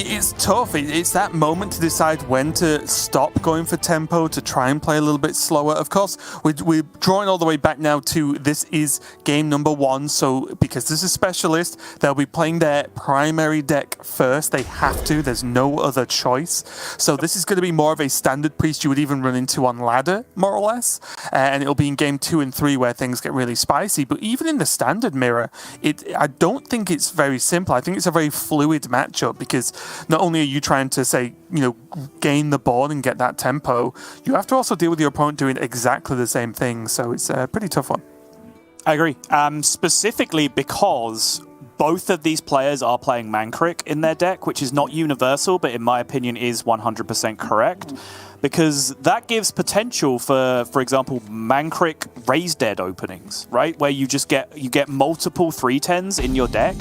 It's tough. It's that moment to decide when to stop going for tempo, to try and play a little bit slower. Of course, we're drawing all the way back now to this is game number 1. So because this is Specialist, they'll be playing their primary deck first. They have to. There's no other choice. So this is going to be more of a standard priest you would even run into on ladder, more or less. And it'll be in game 2 and 3 where things get really spicy. But even in the standard mirror, I don't think it's very simple. I think it's a very fluid matchup because not only are you trying to, say, gain the board and get that tempo, you have to also deal with your opponent doing exactly the same thing. So it's a pretty tough one. I agree. Specifically because both of these players are playing Mankrik in their deck, which is not universal, but in my opinion is 100% correct. Because that gives potential for example, Mankrik Raise Dead openings, right? Where you get multiple 3/10s in your deck.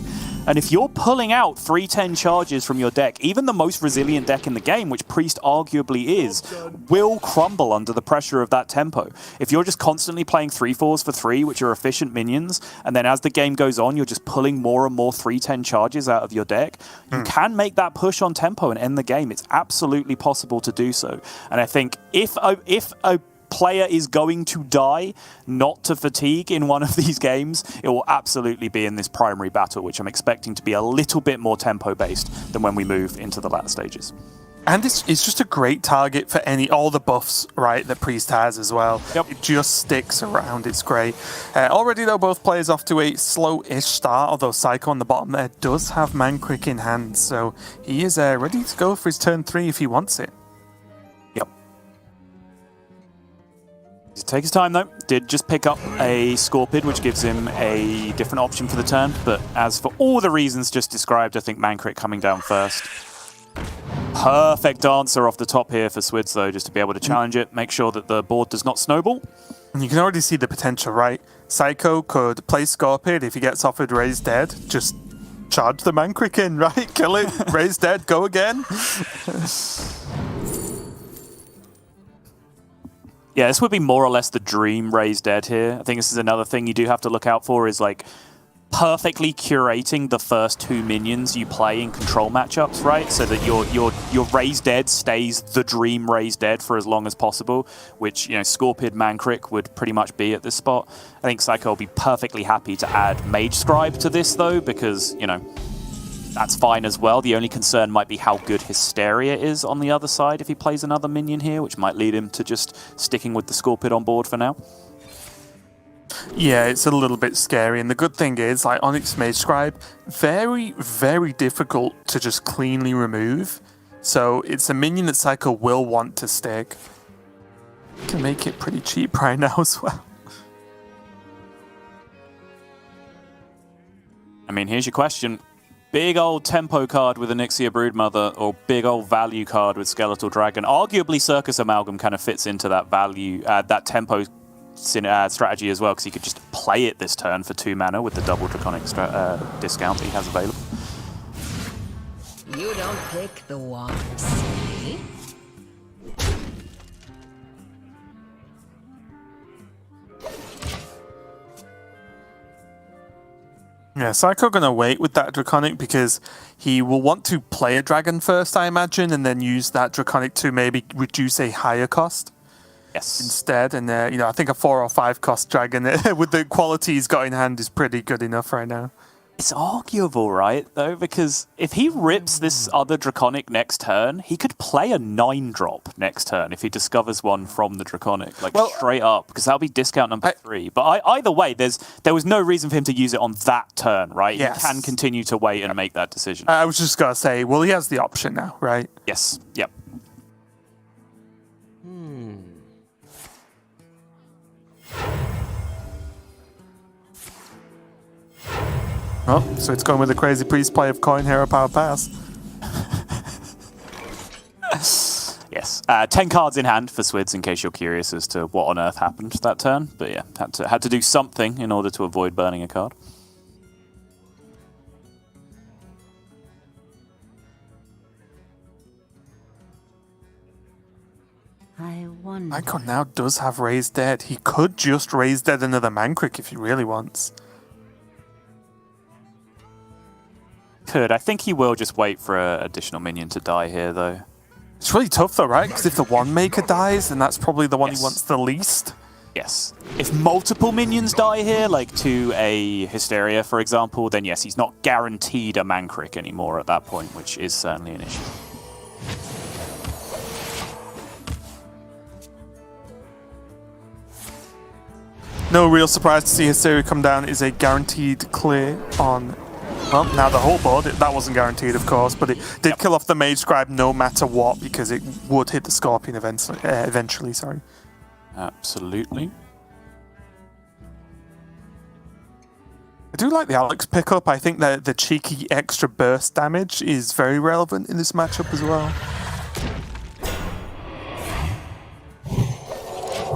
And if you're pulling out 3/10 charges from your deck, even the most resilient deck in the game, which Priest arguably is, will crumble under the pressure of that tempo. If you're just constantly playing 3/4s for 3, which are efficient minions, and then as the game goes on, you're just pulling more and more 3/10 charges out of your deck, you can make that push on tempo and end the game. It's absolutely possible to do so. And I think if a player is going to die not to fatigue in one of these games, it will absolutely be in this primary battle, which I'm expecting to be a little bit more tempo-based than when we move into the latter stages. And it's just a great target for all the buffs, right, that Priest has as well. Yep. It just sticks around. It's great. Already, though, both players off to a slow-ish start, although Seiko on the bottom there does have Mankrik in hand, so he is ready to go for his turn 3 if he wants it. Yep. Take his time, though. Did just pick up a Scorpid, which gives him a different option for the turn, but as for all the reasons just described, I think Mankrik coming down first. Perfect answer off the top here for Swidz, though, just to be able to challenge it, make sure that the board does not snowball. And you can already see the potential, right? Seiko could play Scorpid if he gets offered Raise Dead, just charge the Mankrik in, right? Kill it, Raise Dead, go again. Yeah, this would be more or less the dream Raise Dead here. I think this is another thing you do have to look out for is like perfectly curating the first 2 minions you play in control matchups, right? So that your Raise Dead stays the dream Raise Dead for as long as possible, which, Scorpid Mankrik would pretty much be at this spot. I think Seiko will be perfectly happy to add Mage Scribe to this, though, because, that's fine as well. The only concern might be how good Hysteria is on the other side if he plays another minion here, which might lead him to just sticking with the Scorpid on board for now. Yeah, it's a little bit scary, and the good thing is, like Onyx Mage Scribe, very, very difficult to just cleanly remove. So it's a minion that Seiko will want to stick. You can make it pretty cheap right now as well. I mean, here's your question. Big old tempo card with Onyxia Broodmother, or big old value card with Skeletal Dragon. Arguably, Circus Amalgam kind of fits into that value, that tempo strategy as well, because he could just play it this turn for 2 mana with the double Draconic discount that he has available. You don't pick the one, see? Yeah, Seiko gonna wait with that Draconic because he will want to play a dragon first, I imagine, and then use that Draconic to maybe reduce a higher cost. Yes. Instead, and I think a 4 or 5 cost dragon with the quality he's got in hand is pretty good enough right now. It's arguable, right, though, because if he rips this other Draconic next turn, he could play a 9-drop next turn if he discovers one from the Draconic, straight up, because that'll be discount number 3. But either way, there was no reason for him to use it on that turn, right? Yes. He can continue to wait and make that decision. I was just going to say, well, he has the option now, right? Yes, yep. Oh, so it's going with the Crazy Priest play of Coin, Hero, Power, Pass. Yes. 10 cards in hand for Swidz, in case you're curious as to what on earth happened that turn. But yeah, had to do something in order to avoid burning a card. I wonder. Icon now does have Raise Dead. He could just Raise Dead another Mankrik if he really wants. Could. I think he will just wait for an additional minion to die here, though. It's really tough though, right? Because if the one maker dies, then that's probably the one he Yes. wants the least. Yes. If multiple minions die here, like to a Hysteria, for example, then yes, he's not guaranteed a Mankrik anymore at that point, which is certainly an issue. No real surprise to see Hysteria come down is a guaranteed clear on... Well, now the whole board, that wasn't guaranteed, of course, but it did kill off the Mage Scribe no matter what, because it would hit the Scorpion eventually, sorry. Absolutely. I do like the Alex pickup. I think that the cheeky extra burst damage is very relevant in this matchup as well.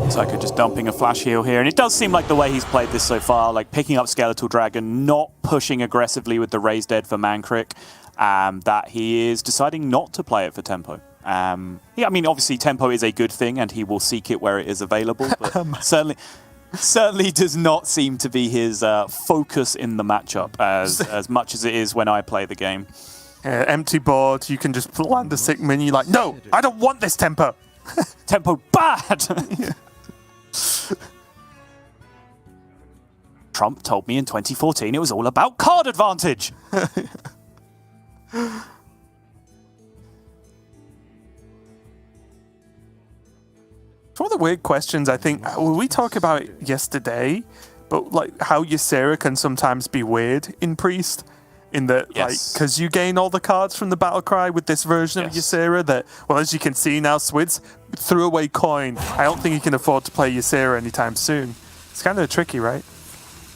Seiko just dumping a flash heal here, and it does seem like the way he's played this so far, like picking up Skeletal Dragon, not pushing aggressively with the Raised Dead for Mankrik, that he is deciding not to play it for tempo. Yeah, I mean, obviously tempo is a good thing, and he will seek it where it is available, but certainly does not seem to be his focus in the matchup as much as it is when I play the game. Empty board, you can just land a sick minion, you're like, no, I don't want this tempo! Tempo bad! Yeah. Trump told me in 2014 it was all about card advantage. One of the weird questions, I think, we talked about it yesterday, but like how Ysera can sometimes be weird in Priest, in that, like, because you gain all the cards from the battle cry with this version of Ysera that, well, as you can see now, Swidz threw away coin. I don't think he can afford to play Ysera anytime soon. It's kind of tricky, right?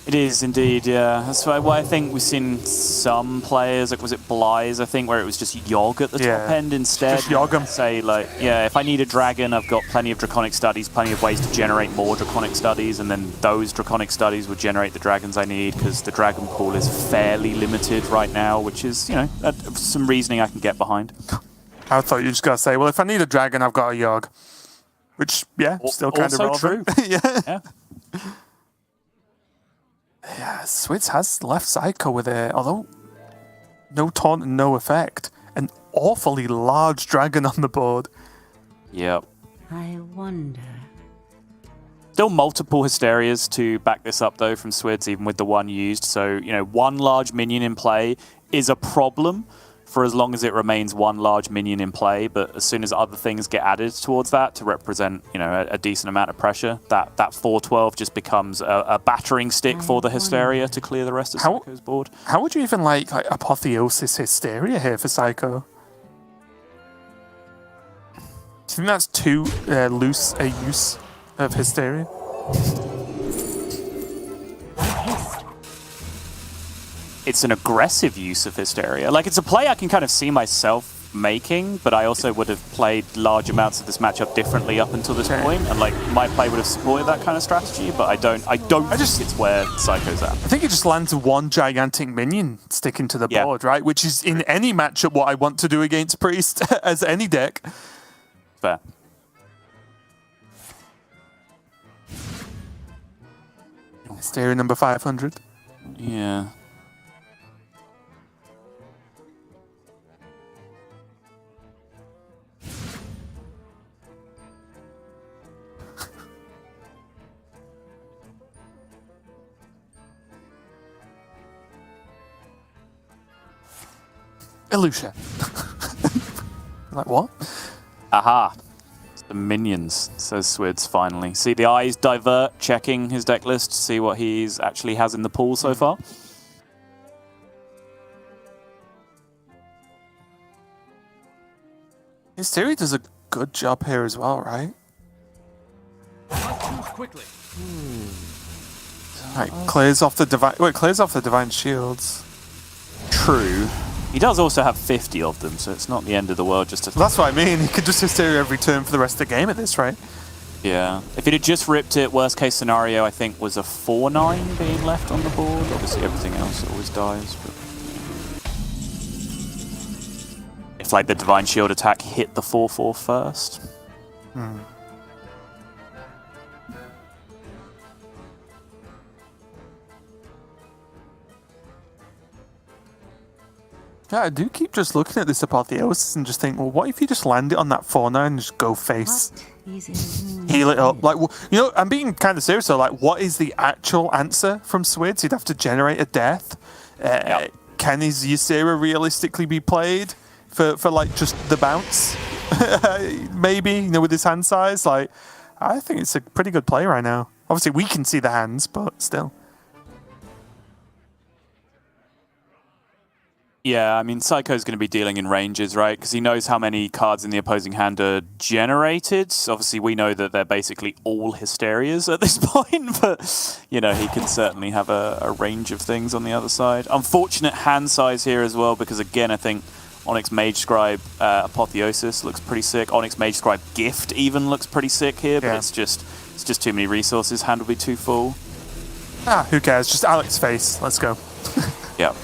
It is indeed, yeah. That's why I think we've seen some players, like was it Bly's, I think, where it was just Yogg at the top end instead. Just Yogg 'em. Say, like, yeah, if I need a dragon, I've got plenty of Draconic Studies, plenty of ways to generate more Draconic Studies, and then those Draconic Studies would generate the dragons I need, because the dragon pool is fairly limited right now, which is, you know, some reasoning I can get behind. I thought you just got to say, well, if I need a dragon, I've got a Yogg. Which, yeah, still kind of relevant. True. Yeah. Yeah, Swidz has left Seiko with a, although no taunt and no effect, an awfully large dragon on the board. Yep. I wonder. Still multiple Hysterias to back this up, though, from Swidz, even with the one used. So, you know, one large minion in play is a problem for as long as it remains one large minion in play, but as soon as other things get added towards that to represent, you know, a decent amount of pressure, that 4/12 just becomes a battering stick for the Hysteria to clear the rest of Seiko's board. How would you even like Apotheosis Hysteria here for Seiko? Do you think that's too loose a use of Hysteria? It's an aggressive use of Hysteria. Like, it's a play I can kind of see myself making, but I also would have played large amounts of this matchup differently up until this point, and like my play would have supported that kind of strategy, but I don't think it's where Seiko's at. I think it just lands one gigantic minion sticking to the board, right? Which is in any matchup what I want to do against Priest as any deck. Fair. Hysteria number 500. Yeah. Illusion. Like what? Aha. It's the minions, says Swidz finally. See the eyes divert, checking his deck list, see what he's actually has in the pool so far. Hysteria does a good job here as well, right? Quickly. Right, clears off the divine. Wait, clears off the divine shields. True. He does also have 50 of them, so it's not the end of the world just to... That's what I mean. He could just Hysteria every turn for the rest of the game at this rate. Yeah. If it had just ripped it, worst case scenario, I think, was a 4/9 being left on the board. Obviously, everything else always dies, but... If, like, the Divine Shield attack hit the 4/4 first. Yeah, I do keep just looking at this Apotheosis and just think, well, what if you just land it on that 4-9 and just go face? Heal it up. Like, you know, I'm being kind of serious though. Like, what is the actual answer from Swidz? He'd have to generate a death. Can his Ysera realistically be played for like just the bounce? Maybe, you know, with his hand size. Like, I think it's a pretty good play right now. Obviously, we can see the hands, but still. Yeah, I mean, Seiko's going to be dealing in ranges, right? Because he knows how many cards in the opposing hand are generated. Obviously, we know that they're basically all Hysterias at this point, but, you know, he can certainly have a range of things on the other side. Unfortunate hand size here as well, because, again, I think Onyx Mage Scribe Apotheosis looks pretty sick. Onyx Mage Scribe Gift even looks pretty sick here, but it's just too many resources. Hand will be too full. Who cares? Just Alex face. Let's go. Yeah.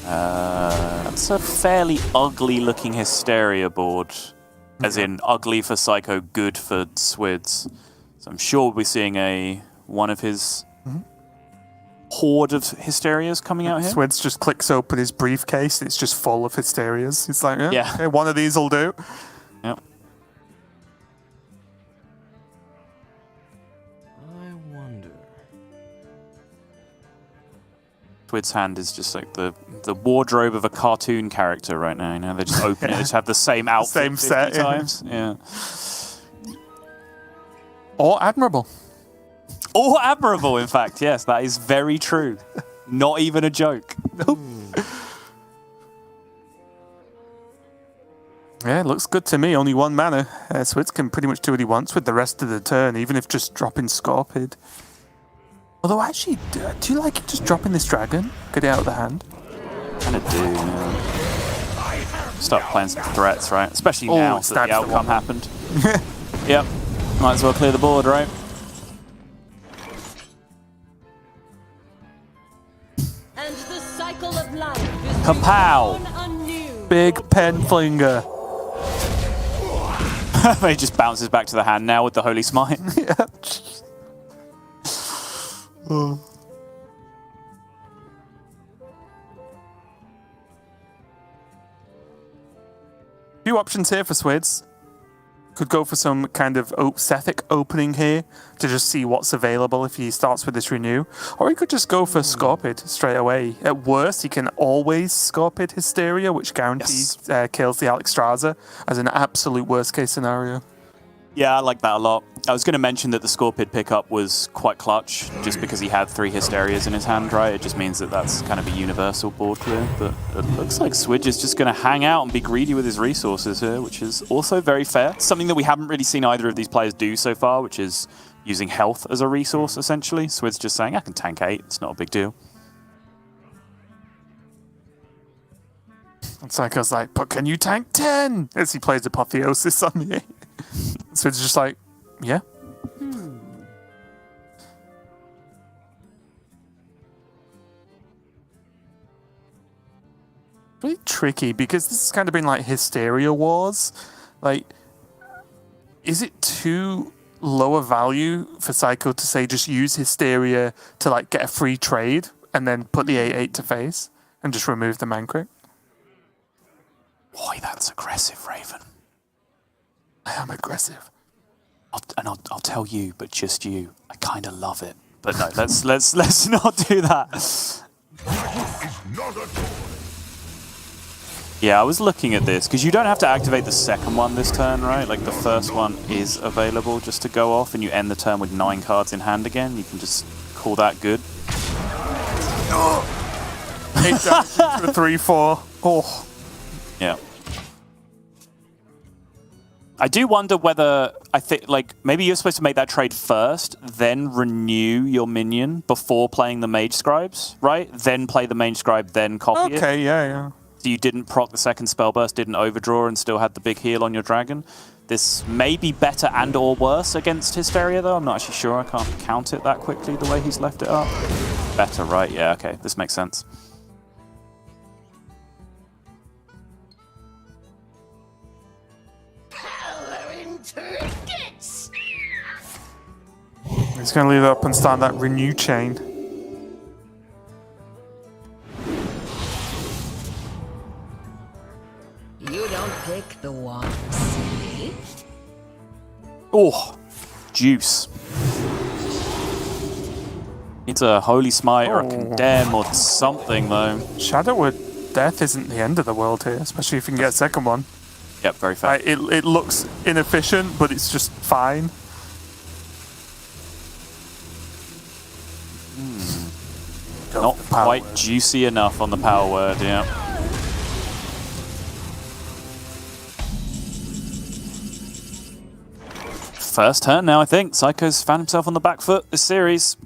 That's a fairly ugly-looking Hysteria board. As in, ugly for Seiko, good for Swidz. So I'm sure we'll be seeing one of his horde of Hysterias coming out here. Swidz just clicks open his briefcase and it's just full of Hysterias. He's like, yeah. Okay, one of these will do. Yep. Swidz hand is just like the wardrobe of a cartoon character right now. You know, they just open it, they just have the same outfit same set times. Yeah. Or admirable. Or admirable, in fact. Yes, that is very true. Not even a joke. Nope. Yeah, it looks good to me. Only 1 mana. Swidz can pretty much do what he wants with the rest of the turn, even if just dropping Scorpid. Although, actually, do you like it just dropping this dragon? Get it out of the hand? Kind of do, yeah. Start playing some threats, right? Especially now that the outcome happened. Yep. Might as well clear the board, right? And the cycle of life is Kapow! Big pen flinger. He just bounces back to the hand now with the Holy Smite. Yeah. Few options here for Swidz. Could go for some kind of Sethic opening here to just see what's available if he starts with this renew. Or he could just go for Scorpid straight away. At worst, he can always Scorpid Hysteria, which guarantees kills the Alexstrasza as an absolute worst case scenario. Yeah, I like that a lot. I was going to mention that the Scorpid pickup was quite clutch, just because he had 3 Hysterias in his hand, right? It just means that that's kind of a universal board clear. But it looks like Swidz is just going to hang out and be greedy with his resources here, which is also very fair. Something that we haven't really seen either of these players do so far, which is using health as a resource, essentially. Swidz just saying, I can tank 8, it's not a big deal. And Psycho's like, but can you tank 10? As he plays Apotheosis on the 8. So it's just like, yeah. Really tricky because this has kind of been like Hysteria Wars. Like, is it too low a value for Psycho to say just use Hysteria to like get a free trade and then put the 8/8 to face and just remove the Mancrit? Boy, that's aggressive, Raven. I am aggressive. I'll tell you, but just you. I kind of love it. But no, let's not do that. Yeah, I was looking at this because you don't have to activate the second one this turn, right? Like the first one is available just to go off, and you end the turn with 9 cards in hand again. You can just call that good. 8 damage for 3/4. Oh. Yeah. I do wonder whether, I think, like, maybe you're supposed to make that trade first, then renew your minion before playing the Mage Scribes, right? Then play the Mage Scribe, then copy it. Okay, yeah. So you didn't proc the second spell burst, didn't overdraw, and still had the big heal on your dragon. This may be better and or worse against Hysteria, though. I'm not actually sure. I can't count it that quickly the way he's left it up. Better, right? Yeah, okay. This makes sense. He's going to leave it up and start that renew chain. You don't pick the one, silly. Oh, juice. It's a Holy Smite or a Condemn or something, though. Shadowwood Death isn't the end of the world here, especially if you can get a second one. Yep, very fair. It looks inefficient, but it's just fine. Not quite juicy enough on the power word, yeah. First turn now, I think. Seiko's found himself on the back foot this series.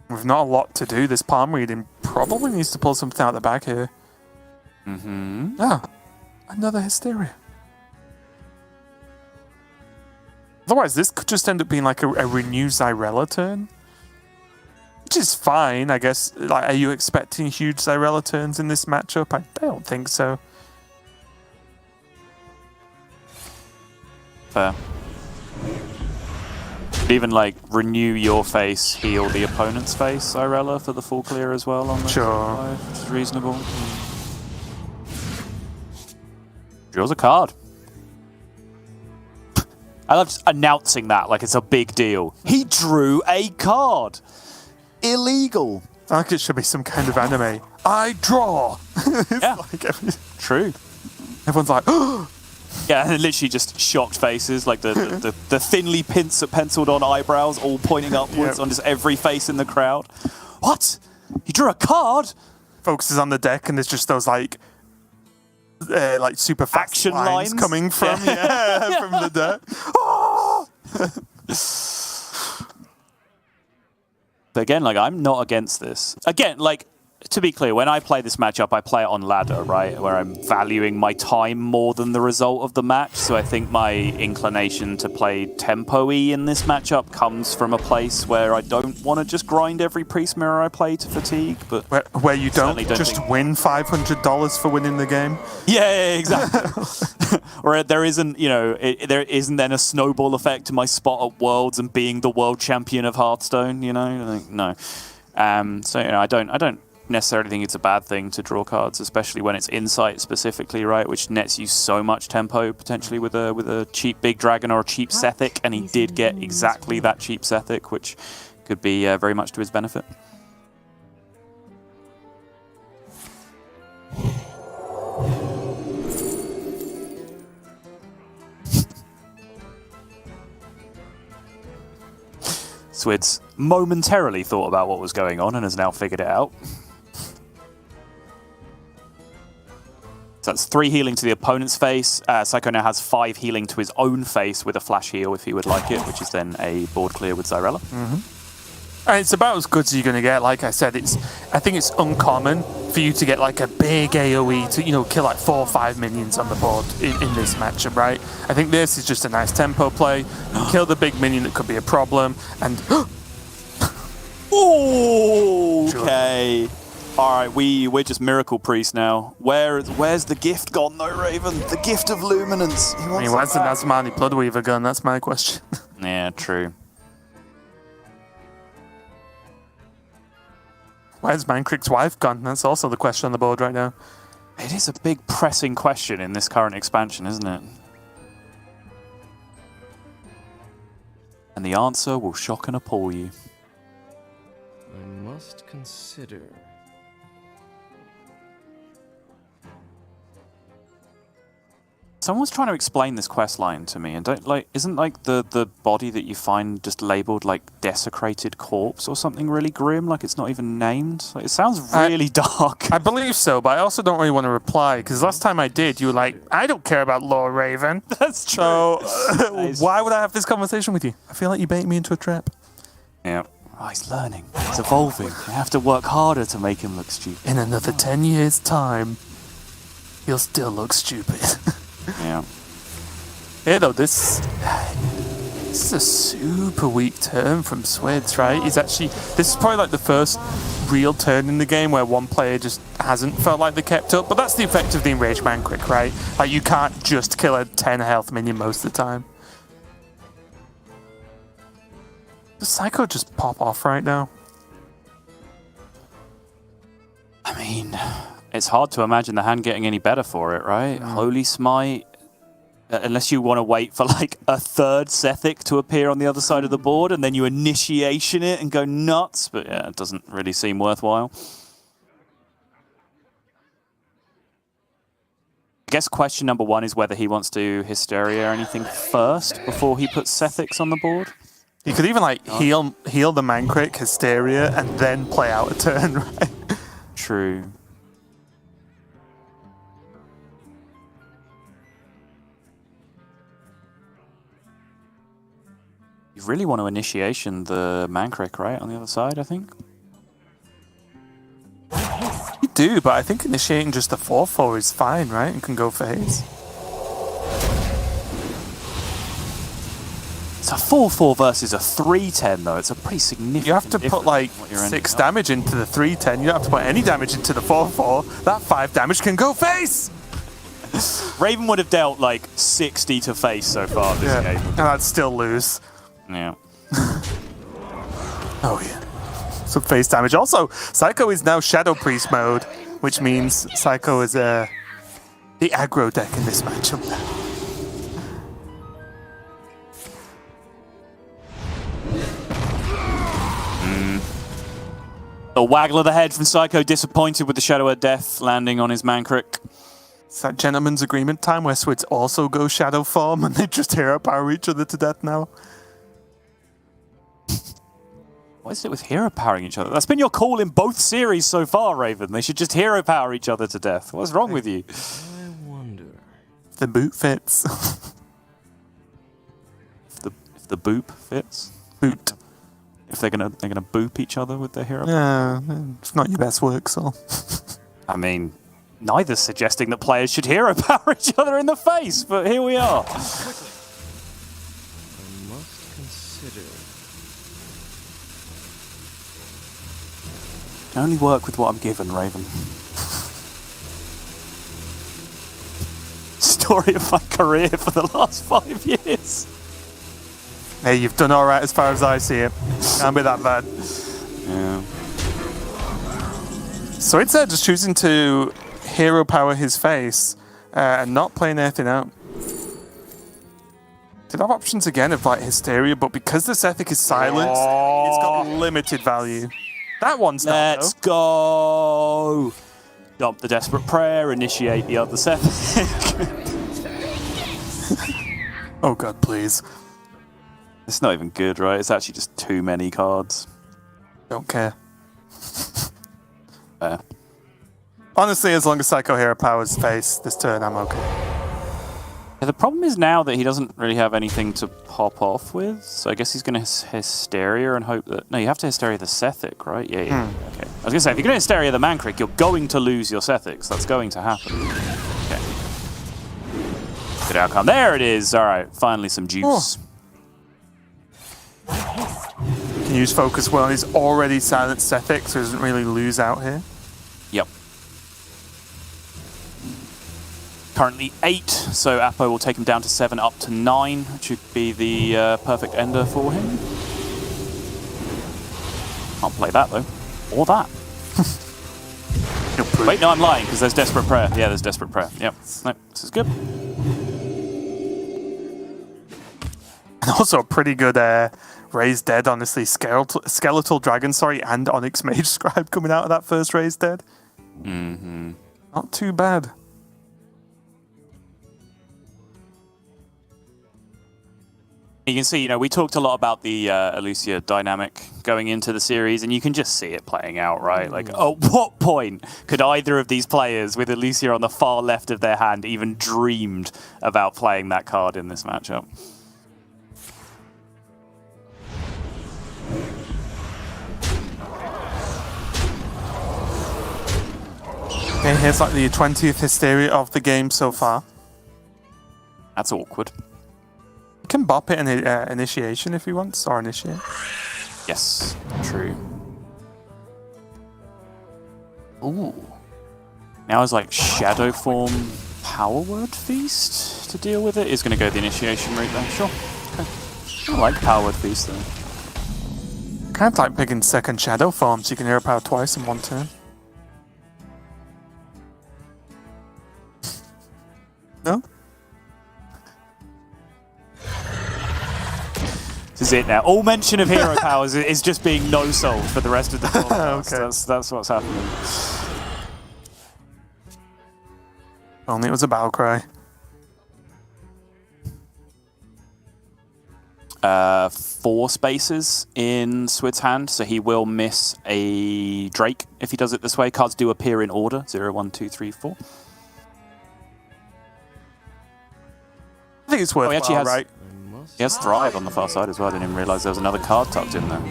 With not a lot to do, this palm reading probably needs to pull something out the bag here. Mm-hmm. Ah, another Hysteria. Otherwise, this could just end up being like a renewed Ysera turn. Which is fine, I guess. Like, are you expecting huge Ysera turns in this matchup? I don't think so. Fair. Even like renew your face, heal the opponent's face, Ysera, for the full clear as well on the Sure. side, which is reasonable. Draws a card. I love just announcing that like it's a big deal. He drew a card. Illegal. I think it should be some kind of anime. I draw. It's Yeah. like True. everyone's like, oh. Yeah, and literally just shocked faces, like the thinly penciled on eyebrows all pointing upwards Yep. on just every face in the crowd. What? You drew a card? Focuses on the deck, and there's just those like super fast Action lines? coming from from the deck. But again, like, I'm not against this. Again, like, to be clear, when I play this matchup, I play it on ladder, right? Where I'm valuing my time more than the result of the match. So I think my inclination to play tempo-y in this matchup comes from a place where I don't want to just grind every priest mirror I play to fatigue. But Where you don't certainly don't just think- win $500 for winning the game. Yeah, exactly. Or there isn't, there isn't then a snowball effect to my spot at Worlds and being the world champion of Hearthstone. Like, no. So I don't necessarily think it's a bad thing to draw cards, especially when it's insight specifically, right? Which nets you so much tempo potentially with a cheap big dragon or a cheap Sethic, and he did get exactly that cheap Sethic, which could be very much to his benefit. Swidz momentarily thought about what was going on and has now figured it out. So that's 3 healing to the opponent's face. Seiko now has 5 healing to his own face with a flash heal if he would like it, which is then a board clear with Ysera. And it's about as good as you're going to get. Like I said, I think it's uncommon for you to get like a big AoE to kill like 4 or 5 minions on the board in this matchup, right? I think this is just a nice tempo play. You kill the big minion that could be a problem, and Okay. All right, we're just miracle priest now. Where's the gift gone though, Raven? The gift of luminance. He wants where's the it back. Nazmani Bloodweaver gun? That's my question. Yeah, true. Where's Mancrick's wife gone? That's also the question on the board right now. It is a big pressing question in this current expansion, isn't it? And the answer will shock and appall you. I must consider. Someone's trying to explain this quest line to me, and isn't the body that you find just labeled like desecrated corpse or something really grim? Like it's not even named. Like, it sounds really dark. I believe so, but I also don't really want to reply because last time I did, you were like, "I don't care about lore, Raven." That's true. So why would I have this conversation with you? I feel like you bait me into a trap. Yeah. Oh, he's learning. He's evolving. I have to work harder to make him look stupid. In another 10 years' time, he'll still look stupid. Yeah. Yeah, though, this is a super weak turn from Swidz, right? This is probably like the first real turn in the game where one player just hasn't felt like they kept up, but that's the effect of the Enraged Mancrick, right? Like, you can't just kill a 10 health minion most of the time. Does Seiko just pop off right now? I mean, It's hard to imagine the hand getting any better for it, right? Holy Smite. Unless you want to wait for like a third Sethic to appear on the other side of the board and then you initiation it and go nuts. But yeah, it doesn't really seem worthwhile. I guess question number one is whether he wants to Hysteria or anything first before he puts Sethics on the board. You could even like heal the Mancrik, Hysteria, and then play out a turn, right? True. You really want to initiation the Mancrik, right, on the other side, I think? You do, but I think initiating just the 4/4 is fine, right? You can go for haste. It's a 4/4 versus a 3/10, though. It's a pretty significant. You have to put like 6 damage into the 3/10. You don't have to put any damage into the 4/4. That 5 damage can go face! Raven would have dealt like 60 to face so far this game. And I'd still lose. Yeah. Oh yeah. Some face damage. Also, Seiko is now Shadow Priest mode, which means Seiko is the aggro deck in this matchup now. A waggle of the head from Seiko, disappointed with the Shadow of Death landing on his Mancrik. It's that gentleman's agreement time where Swidz also goes Shadowform and they just hero power each other to death now. What is it with hero powering each other? That's been your call in both series so far, Raven. They should just hero power each other to death. What's wrong with you? I wonder. The boot fits. If the boop fits? Boot. If they're gonna boop each other with their hero power? Yeah, it's not your best work, so. I mean, neither's suggesting that players should hero power each other in the face, but here we are. I must consider. I only work with what I'm given, Raven. Story of my career for the last 5 years. Hey, you've done alright as far as I see it. Can't be that bad. Yeah. So it's just choosing to hero power his face and not playing anything out. Did have options again of like Hysteria, but because the Sethic is silenced, it's got limited value. That one's not. Let's go. Dump the Desperate Prayer, initiate the other Sethic. Oh god, please. It's not even good, right? It's actually just too many cards. Don't care. Fair. Honestly, as long as Psycho Hero powers face this turn, I'm okay. Yeah, the problem is now that he doesn't really have anything to pop off with, so I guess he's going to Hysteria and hope that... No, you have to Hysteria the Sethic, right? Yeah, yeah. Okay. I was going to say, if you're going to Hysteria the Mancrik, you're going to lose your Sethics. That's going to happen. Okay. Good outcome. There it is. All right, finally some juice. Can use Focus well. He's already silent Sethic, so he doesn't really lose out here. Yep. Currently 8, so Apo will take him down to 7, up to 9, which should be the perfect ender for him. Can't play that though, or that. Wait, no, I'm lying because there's Desperate Prayer. Yeah, there's Desperate Prayer. Yep. No, this is good. And also a pretty good Raised Dead, honestly. Skeletal Dragon, and Onyx Mage Scribe coming out of that first Raised Dead. Mm-hmm. Not too bad. You can see, we talked a lot about the Elucia dynamic going into the series, and you can just see it playing out, right? Like, at what point could either of these players with Elucia on the far left of their hand even dreamed about playing that card in this matchup? Okay, here's like the 20th Hysteria of the game so far. That's awkward. You can bop it in initiation if he wants, or initiate. Yes, true. Ooh. Now is like Shadowform Power Word Feast to deal with it. Is going to go the initiation route then, sure. Okay. I like Power Word Feast though. Kind of like picking second Shadowform, so you can hero power twice in one turn. No? This is it now. All mention of hero powers is just being no-sold for the rest of the podcast. Okay. That's what's happening. Only it was a battle cry. 4 spaces in Swid's hand, so he will miss a Drake if he does it this way. Cards do appear in order, 0, 1, 2, 3, 4. I think it's worthwhile, actually has- right? He has Thrive on the far side as well. I didn't even realise there was another card tucked in there.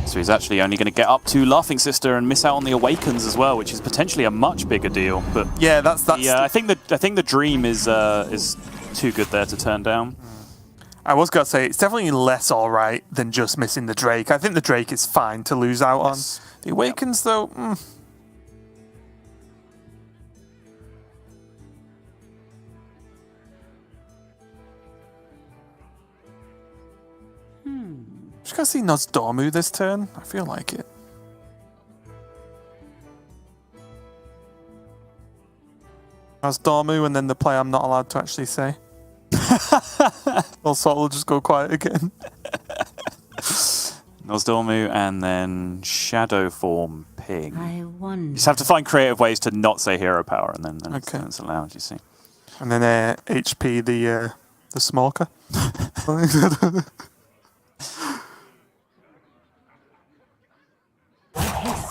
So he's actually only going to get up to Laughing Sister and miss out on the Awakens as well, which is potentially a much bigger deal. But Yeah, that's yeah, I think the Dream is too good there to turn down. I was going to say, it's definitely less alright than just missing the Drake. I think the Drake is fine to lose out on. The Awakens, though... Just gonna see Nosdormu this turn. I feel like it. Nosdormu, and then the play I'm not allowed to actually say. Also, will just go quiet again. Nosdormu and then Shadowform Ping. I wonder. You just have to find creative ways to not say hero power, and then Okay. it's allowed, you see. And then HP the smoker.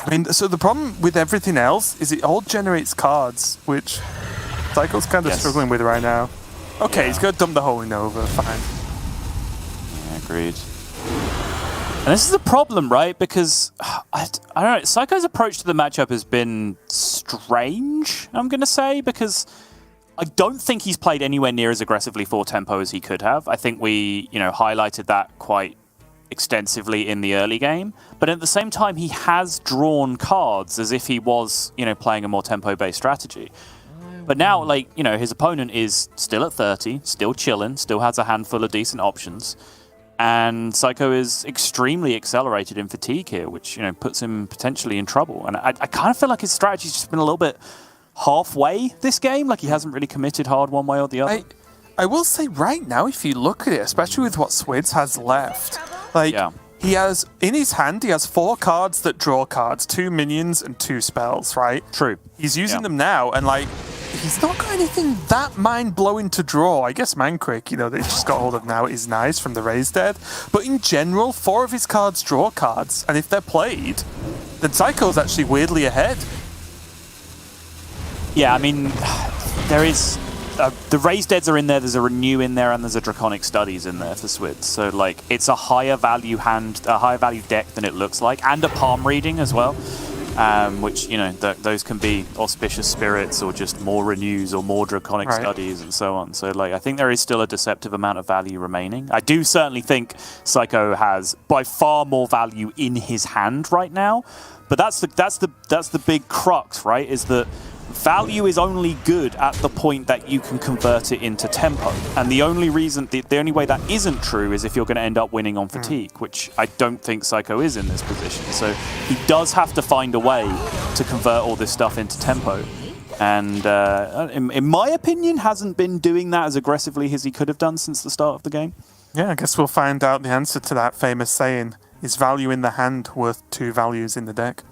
I mean, so the problem with everything else is it all generates cards, which Psycho's kind of Yes. struggling with right now. Okay, he's going to dump the Holy Nova, fine. Yeah, agreed. And this is the problem, right? Because, I don't know, Psycho's approach to the matchup has been strange, I'm going to say, because I don't think he's played anywhere near as aggressively for tempo as he could have. I think we, highlighted that quite extensively in the early game. But at the same time, he has drawn cards as if he was, playing a more tempo-based strategy. But now, his opponent is still at 30, still chilling, still has a handful of decent options. And Psycho is extremely accelerated in fatigue here, which, puts him potentially in trouble. And I kind of feel like his strategy's just been a little bit halfway this game. Like, he hasn't really committed hard one way or the other. I will say right now, if you look at it, especially with what Swidz has left, he has, in his hand, he has 4 cards that draw cards, 2 minions and 2 spells, right? True. He's using them now, and he's not got anything that mind-blowing to draw. I guess Mancrick, that he's just got hold of now is nice from the Raised Dead. But in general, 4 of his cards draw cards, and if they're played, then Psycho's actually weirdly ahead. Yeah, I mean, there is... the Raised Deads are in there, there's a Renew in there, and there's a Draconic Studies in there for Swidz. So, it's a higher value deck than it looks like, and a palm reading as well. Which, those can be Auspicious Spirits or just more Renews or more Draconic Studies and so on. So, I think there is still a deceptive amount of value remaining. I do certainly think Psycho has by far more value in his hand right now. But that's the big crux, right? Is that value is only good at the point that you can convert it into tempo. And the only reason, the only way that isn't true is if you're going to end up winning on fatigue, which I don't think Psycho is in this position. So he does have to find a way to convert all this stuff into tempo. And in my opinion, hasn't been doing that as aggressively as he could have done since the start of the game. Yeah, I guess we'll find out the answer to that famous saying, is value in the hand worth 2 values in the deck?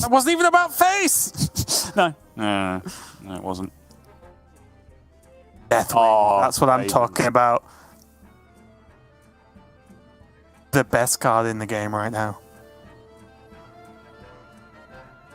That wasn't even about face! No, it wasn't. Deathwing. Oh, That's what I'm baby. talking about. The best card in the game right now.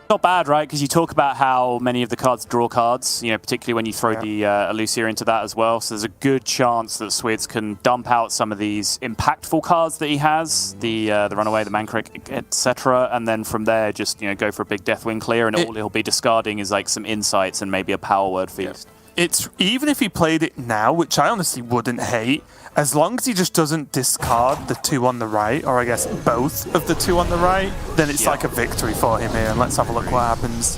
Not bad, right? Because you talk about how many of the cards draw cards, particularly when you throw the Ysera into that as well. So there's a good chance that Swidz can dump out some of these impactful cards that he has, the Runaway, the Mancrick, etc. And then from there, just go for a big Deathwing clear, and all he'll be discarding is some Insights and maybe a Power Word Feast. It's even if he played it now, which I honestly wouldn't hate, as long as he just doesn't discard the 2 on the right, or I guess both of the 2 on the right, then it's like a victory for him here. And let's have a look what happens.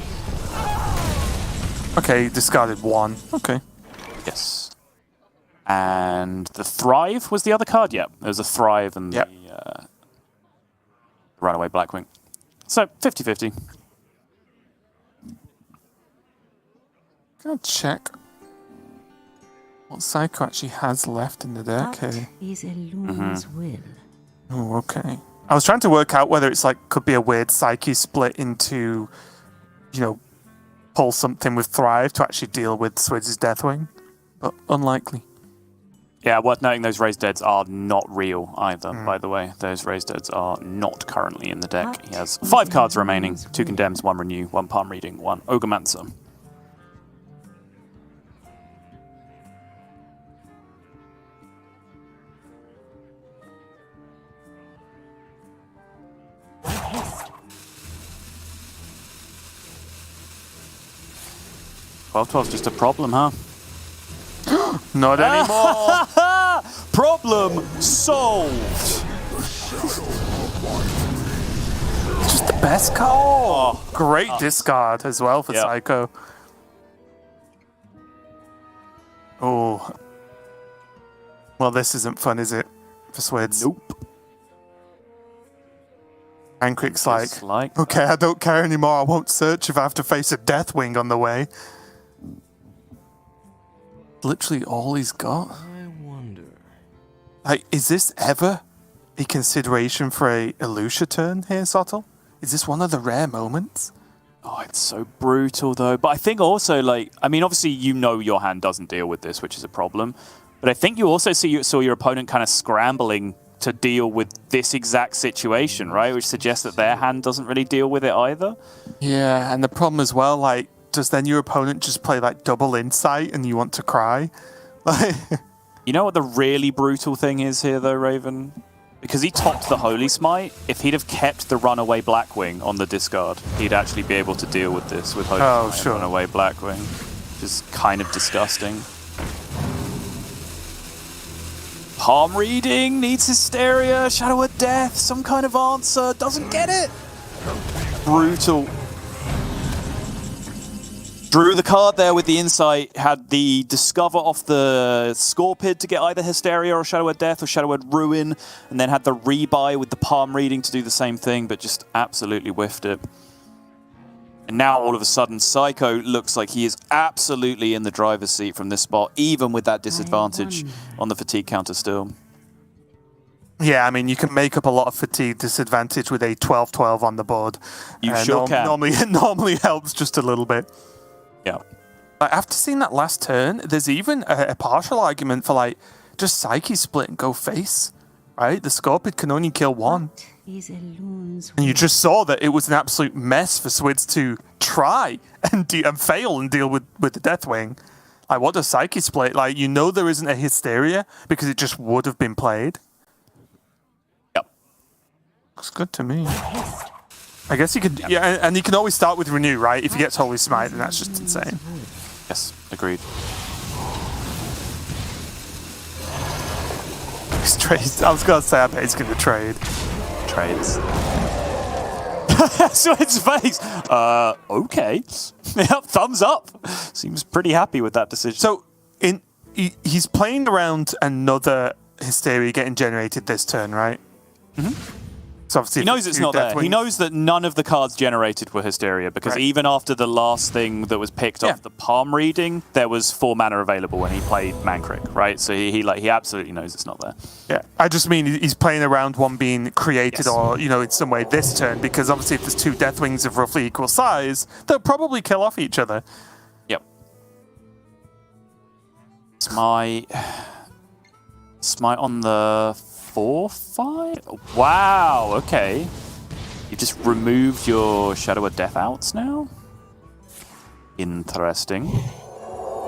Okay, he discarded 1. Okay. Yes. And the Thrive was the other card? Yeah, there was a Thrive and the Runaway Blackwing. So 50-50. Gonna check what Seiko actually has left in the deck here. Is Elun's will. Oh, okay. I was trying to work out whether it's like could be a weird Psyche split into, you know, pull something with Thrive to actually deal with Swidz's Deathwing, but unlikely. Yeah, worth noting those raised deads are not real either, by the way. Those raised deads are not currently in the deck. He has 5 cards remaining, 2 Condemns, 1 Renew, 1 Palm Reading, 1 Ogomancer. Twelve's just a problem, huh? Not anymore. Problem solved. Just the best card. Oh, great discard as well for Seiko. Oh. Well, this isn't fun, is it? For Swidz. Nope. Ankrik's like, that. okay, I don't care anymore. I won't search if I have to face a Deathwing on the way. Literally all he's got. I wonder. Like, is this ever a consideration for a Elusha turn here, Sottle? Is this one of the rare moments? Oh, it's so brutal, though. But I think also, like, I mean, obviously, you know your hand doesn't deal with this, which is a problem. But I think you also saw your opponent kind of scrambling to deal with this exact situation, right? Which suggests that their hand doesn't really deal with it either. Yeah, and the problem as well, like, does then your opponent just play, like, double insight and you want to cry? You know what the really brutal thing is here, though, Raven? Because he topped the Holy Smite, if he'd have kept the Runaway Blackwing on the discard, he'd actually be able to deal with this with Holy Smite and Runaway Blackwing. Which is kind of disgusting. Palm Reading needs Hysteria, Shadow of Death, some kind of answer, doesn't get it. Brutal. Drew the card there with the Insight, had the Discover off the Scorpid to get either Hysteria or Shadow of Death or Shadow of Ruin, and then had the rebuy with the Palm Reading to do the same thing, but just absolutely whiffed it. And now all of a sudden, Seiko looks like he is absolutely in the driver's seat from this spot, even with that disadvantage on the fatigue counter still. Yeah, I mean, you can make up a lot of fatigue disadvantage with a 12-12 on the board. You sure can. It normally helps just a little bit. Yeah. After seeing that last turn, there's even a partial argument for, like, just Psyche split and go face, right? The Scorpid can only kill one. And you just saw that it was an absolute mess for Swidz to try and fail and deal with the Deathwing. Like, what does Psyche split? Like, you know there isn't a Hysteria because it just would have been played. Yep. Looks good to me. I guess you could, and you can always start with Renew, right? If he gets Holy Smite, then that's just insane. Yes, agreed. He's trade. I was going to say, I bet he's going to trade. Trades. Swid's face. Okay. Yep, thumbs up. Seems pretty happy with that decision. So, he's playing around another Hysteria getting generated this turn, right? Mm-hmm. So obviously he knows it's not there. He knows that none of the cards generated were Hysteria, because even after the last thing that was picked off the Palm Reading, there was 4 mana available when he played Mankrik, right? So he absolutely knows it's not there. Yeah, I just mean he's playing around one being created or, you know, in some way this turn, because obviously if there's 2 Deathwings of roughly equal size, they'll probably kill off each other. Yep. Smite on the 4/5? Wow, okay. You've just removed your Shadow of Death outs now? Interesting.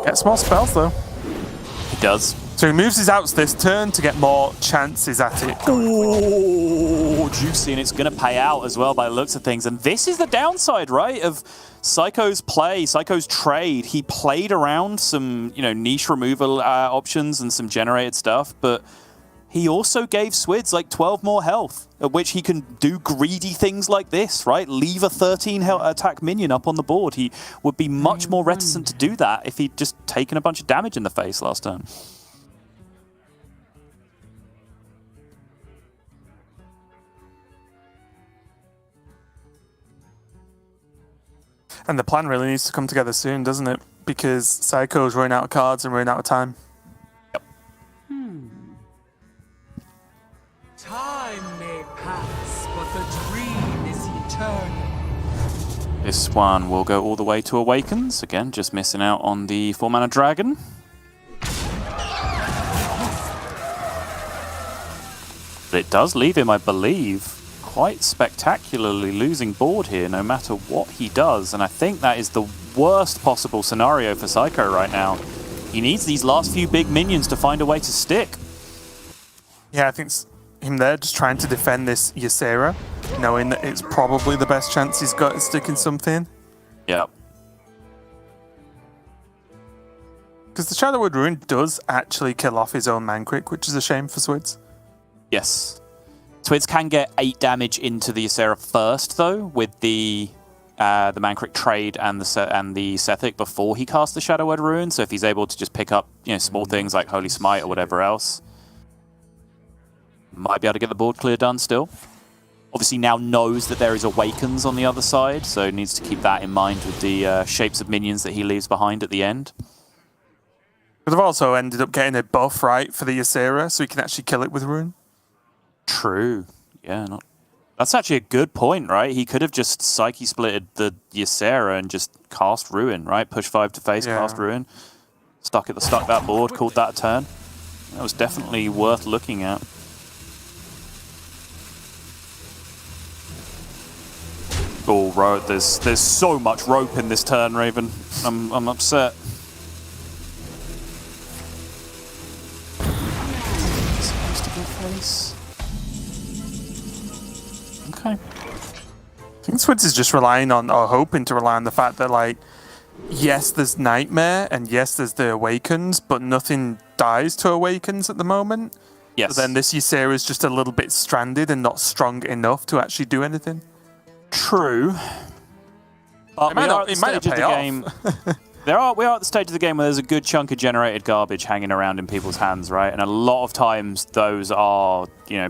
Gets more spells, though. He does. So he moves his outs this turn to get more chances at it. Oh, juicy, and it's going to pay out as well by the looks of things. And this is the downside, right, of Seiko's play, Seiko's trade. He played around some, you know, niche removal options and some generated stuff, but he also gave Swidz like 12 more health, at which he can do greedy things like this, right? Leave a 13 attack minion up on the board. He would be much more reticent to do that if he'd just taken a bunch of damage in the face last turn. And the plan really needs to come together soon, doesn't it? Because Seiko's running out of cards and running out of time. Time may pass, but the dream is eternal. This one will go all the way to Awakens. Again, just missing out on the 4-mana dragon. But it does leave him, I believe, quite spectacularly losing board here, no matter what he does. And I think that is the worst possible scenario for Seiko right now. He needs these last few big minions to find a way to stick. Yeah, I think it's him there just trying to defend this Ysera, knowing that it's probably the best chance he's got at sticking something. Yep. Because the Shadowwood Ruin does actually kill off his own Mankrik, which is a shame for Swidz. Yes. Swidz can get 8 damage into the Ysera first, though, with the Mankrik trade and the Sethic before he casts the Shadowwood Ruin. So if he's able to just pick up, small things like Holy Smite or whatever else, might be able to get the board clear done still. Obviously now knows that there is Awakens on the other side, so needs to keep that in mind with the shapes of minions that he leaves behind at the end. But they've also ended up getting a buff, right, for the Ysera, so he can actually kill it with Ruin. True. Yeah, that's actually a good point, right? He could have just Psyche splitted the Ysera and just cast Ruin, right? Push 5 to face, cast Ruin. Stuck that board, called that a turn. That was definitely worth looking at. Oh, there's so much rope in this turn, Raven. I'm upset. Supposed to go face. Okay. I think Swidz is just relying on, or hoping to rely on the fact that, like, yes, there's Nightmare, and yes, there's the Awakens, but nothing dies to Awakens at the moment. Yes. So then this Ysera is just a little bit stranded and not strong enough to actually do anything. True. But we are at the stage of the game. We are at the stage of the game where there's a good chunk of generated garbage hanging around in people's hands, right? And a lot of times those are,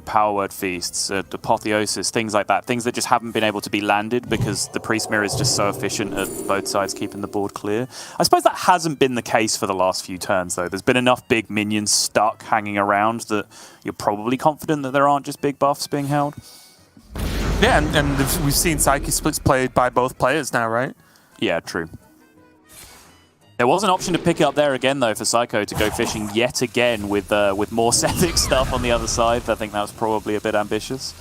Power Word Feasts, Apotheosis, things like that. Things that just haven't been able to be landed because the Priest Mirror is just so efficient at both sides keeping the board clear. I suppose that hasn't been the case for the last few turns, though. There's been enough big minions stuck hanging around that you're probably confident that there aren't just big buffs being held. Yeah, and we've seen Psyche splits played by both players now, right? Yeah, true. There was an option to pick it up there again, though, for Seiko to go fishing yet again with more Sethic stuff on the other side. I think that was probably a bit ambitious.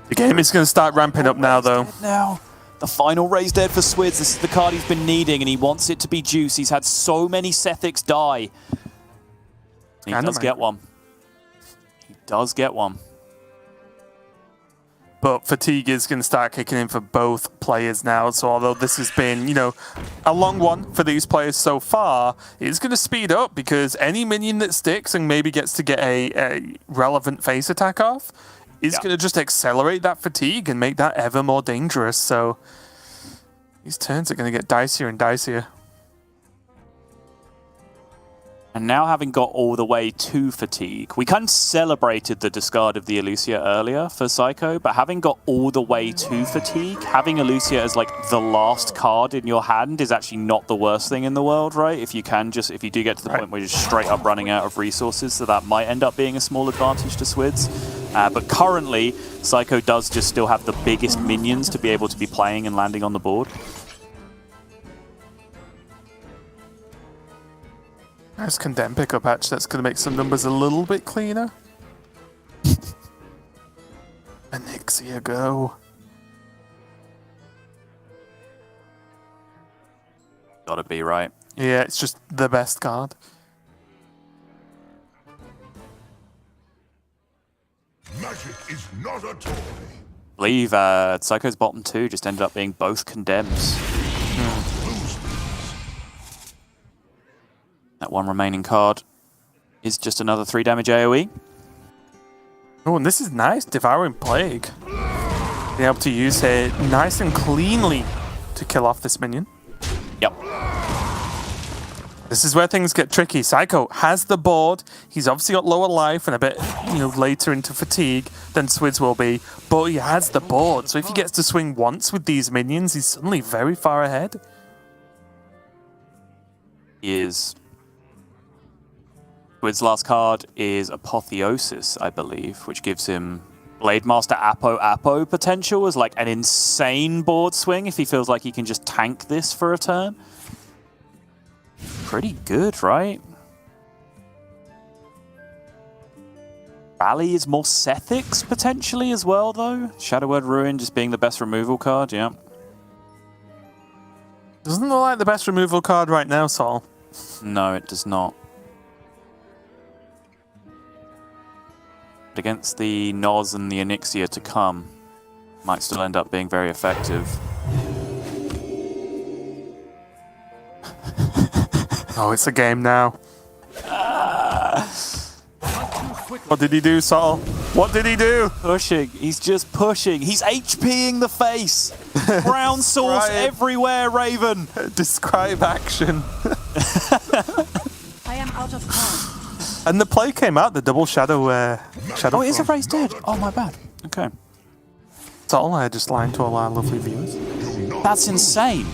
The game is going to start ramping up now, though. Now, the final Raise Dead for Swidz. This is the card he's been needing, and he wants it to be juice. He's had so many Sethics die. He does get one. He does get one. But fatigue is going to start kicking in for both players now. So although this has been, a long one for these players so far, it's going to speed up because any minion that sticks and maybe gets to get a relevant face attack off is going to just accelerate that fatigue and make that ever more dangerous. So these turns are going to get dicier and dicier. And now having got all the way to fatigue, we kind of celebrated the discard of the Elucia earlier for Seiko, but having got all the way to fatigue, having Elucia as like the last card in your hand is actually not the worst thing in the world, right? If you do get to the point where you're just straight up running out of resources, so that might end up being a small advantage to Swidz. But currently, Seiko does just still have the biggest minions to be able to be playing and landing on the board. Nice condemn pickup patch. That's going to make some numbers a little bit cleaner. Anixia, go. Gotta be, right? Yeah, it's just the best card. Magic is not a toy. I believe Psycho's bottom two just ended up being both condemns. That one remaining card is just another 3 damage AoE. Oh, and this is nice. Devouring Plague. Being able to use it nice and cleanly to kill off this minion. Yep. This is where things get tricky. Seiko has the board. He's obviously got lower life and a bit, later into fatigue than Swidz will be, but he has the board. So if he gets to swing once with these minions, he's suddenly very far ahead. He is. Swidz's last card is Apotheosis, I believe, which gives him Blademaster Apo potential as like an insane board swing if he feels like he can just tank this for a turn. Pretty good, right? Rally is more Sethix potentially as well, though. Shadow Word Ruin just being the best removal card, yeah. Doesn't look like the best removal card right now, Sol. No, it does not. But against the Noz and the Onyxia to come, might still end up being very effective. Oh, it's a game now. What did he do, Sol? What did he do? Pushing. He's just pushing. He's HPing the face. Brown sauce everywhere, Raven. Describe action. I am out of cards. And the play came out, the double shadow. Oh, it is a race dead. Oh, my bad. Okay. Sol, just lying to all our lovely viewers. That's insane.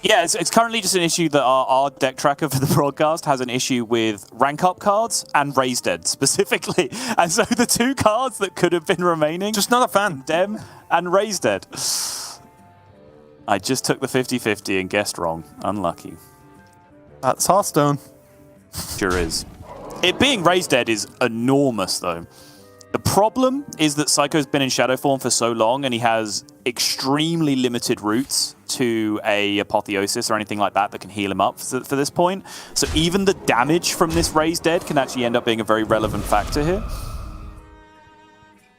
Yeah, it's currently just an issue that our deck tracker for the broadcast has an issue with rank up cards and Raise Dead specifically. And so the two cards that could have been remaining... Just not a fan. Dem and Raise Dead. I just took the 50-50 and guessed wrong. Unlucky. That's Hearthstone. Sure is. It being Raise Dead is enormous, though. The problem is that Seiko's been in Shadowform for so long and he has extremely limited routes to a Apotheosis or anything like that that can heal him up for this point. So even the damage from this Raise Dead can actually end up being a very relevant factor here.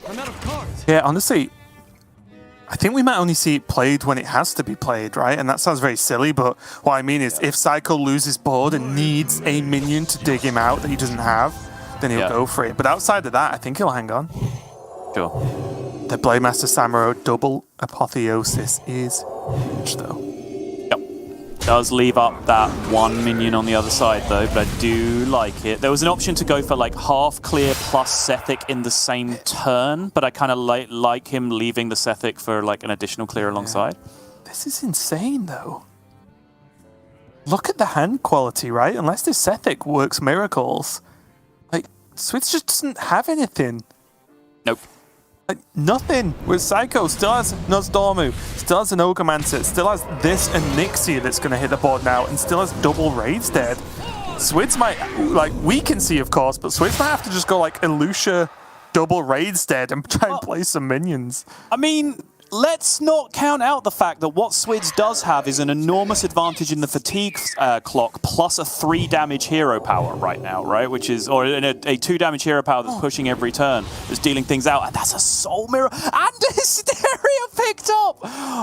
I'm out of cards. Yeah, honestly, I think we might only see it played when it has to be played, right? And that sounds very silly, but what I mean is if Seiko loses board and needs a minion to dig him out that he doesn't have, then he'll go for it. But outside of that, I think he'll hang on. Sure. The Blademaster Samuro double Apotheosis is huge, though. Yep. Does leave up that one minion on the other side, though, but I do like it. There was an option to go for like half clear plus Sethic in the same turn, but I kind of like him leaving the Sethic for like an additional clear alongside. This is insane, though. Look at the hand quality, right? Unless this Sethic works miracles. Like, Swidz just doesn't have anything. Nope. Like, nothing. With Seiko, still has Nozdormu, still has an Ogremantcer, still has this Onyxia that's going to hit the board now, and still has double Raise Dead. Swidz might, like, we can see, of course, but Swidz might have to just go, like, Elucia double Raise Dead and try and play some minions. I mean, let's not count out the fact that what Swidz does have is an enormous advantage in the fatigue clock plus a 3 damage hero power right now, right? Which is, or a 2 damage hero power that's pushing every turn, that's dealing things out, and that's a Soul Mirror and Hysteria picked up!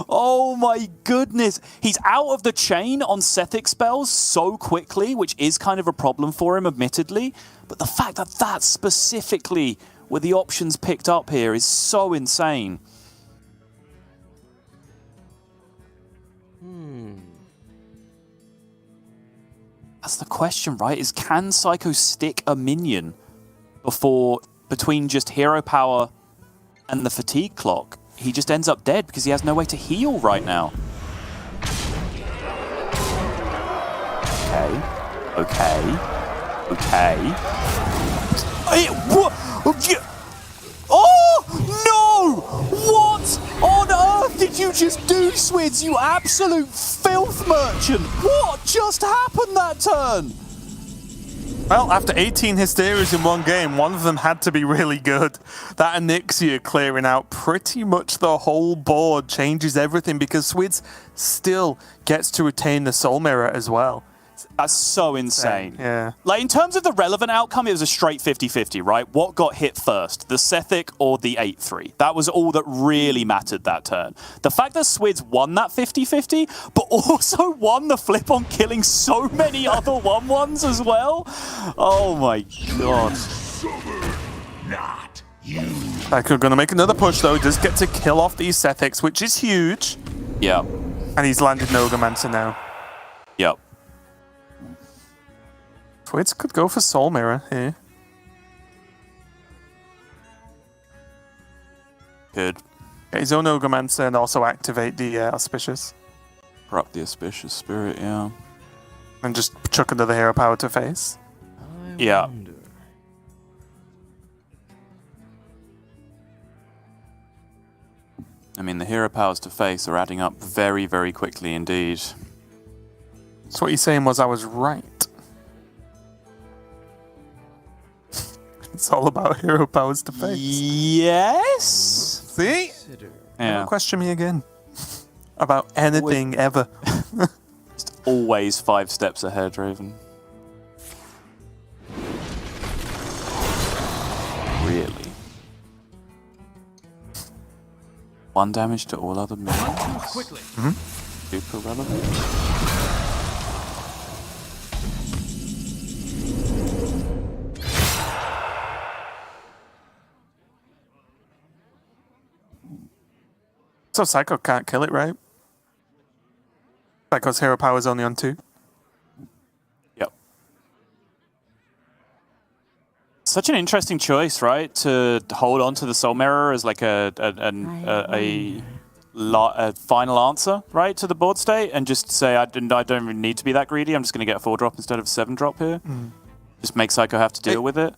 Oh my goodness. He's out of the chain on Sethic spells so quickly, which is kind of a problem for him, admittedly, but the fact that that specifically with the options picked up here is so insane. That's the question, right? Is can Seiko stick a minion between just hero power and the fatigue clock? He just ends up dead because he has no way to heal right now. Okay. Oh, no! What on earth did you just do, Swidz? You absolute filth merchant! What just happened that turn? Well, after 18 Hysterias in one game, one of them had to be really good. That Onyxia clearing out pretty much the whole board changes everything because Swidz still gets to retain the Soul Mirror as well. That's so insane. Yeah. Like, in terms of the relevant outcome, it was a straight 50-50, right? What got hit first, the Sethic or the 8-3? That was all that really mattered that turn. The fact that Swidz won that 50-50, but also won the flip on killing so many other 1-1s as well. Oh my god. Not you. Seiko going to make another push, though. He does get to kill off these Sethics, which is huge. Yeah. And he's landed Nogomancer now. Yep. Swidz could go for Soul Mirror here. Good. Get his own Ogromancer and also activate the Auspicious. Corrupt the Auspicious Spirit, yeah. And just chuck another Hero Power to face. Yeah. I mean, the hero powers to face are adding up very, very quickly indeed. So what you're saying was I was right. It's all about hero powers to face. Yes? See? Yeah. Don't question me again. About anything ever. Just always 5 steps ahead, Raven. Really? 1 damage to all other minions? Quickly. Super relevant. So Seiko can't kill it, right? Seiko's hero power is only on 2. Yep. Such an interesting choice, right? To hold on to the Soul Mirror as like a final answer, right, to the board state, and just say I don't even need to be that greedy. I'm just going to get a 4-drop instead of a 7-drop here. Just make Seiko have to deal with it.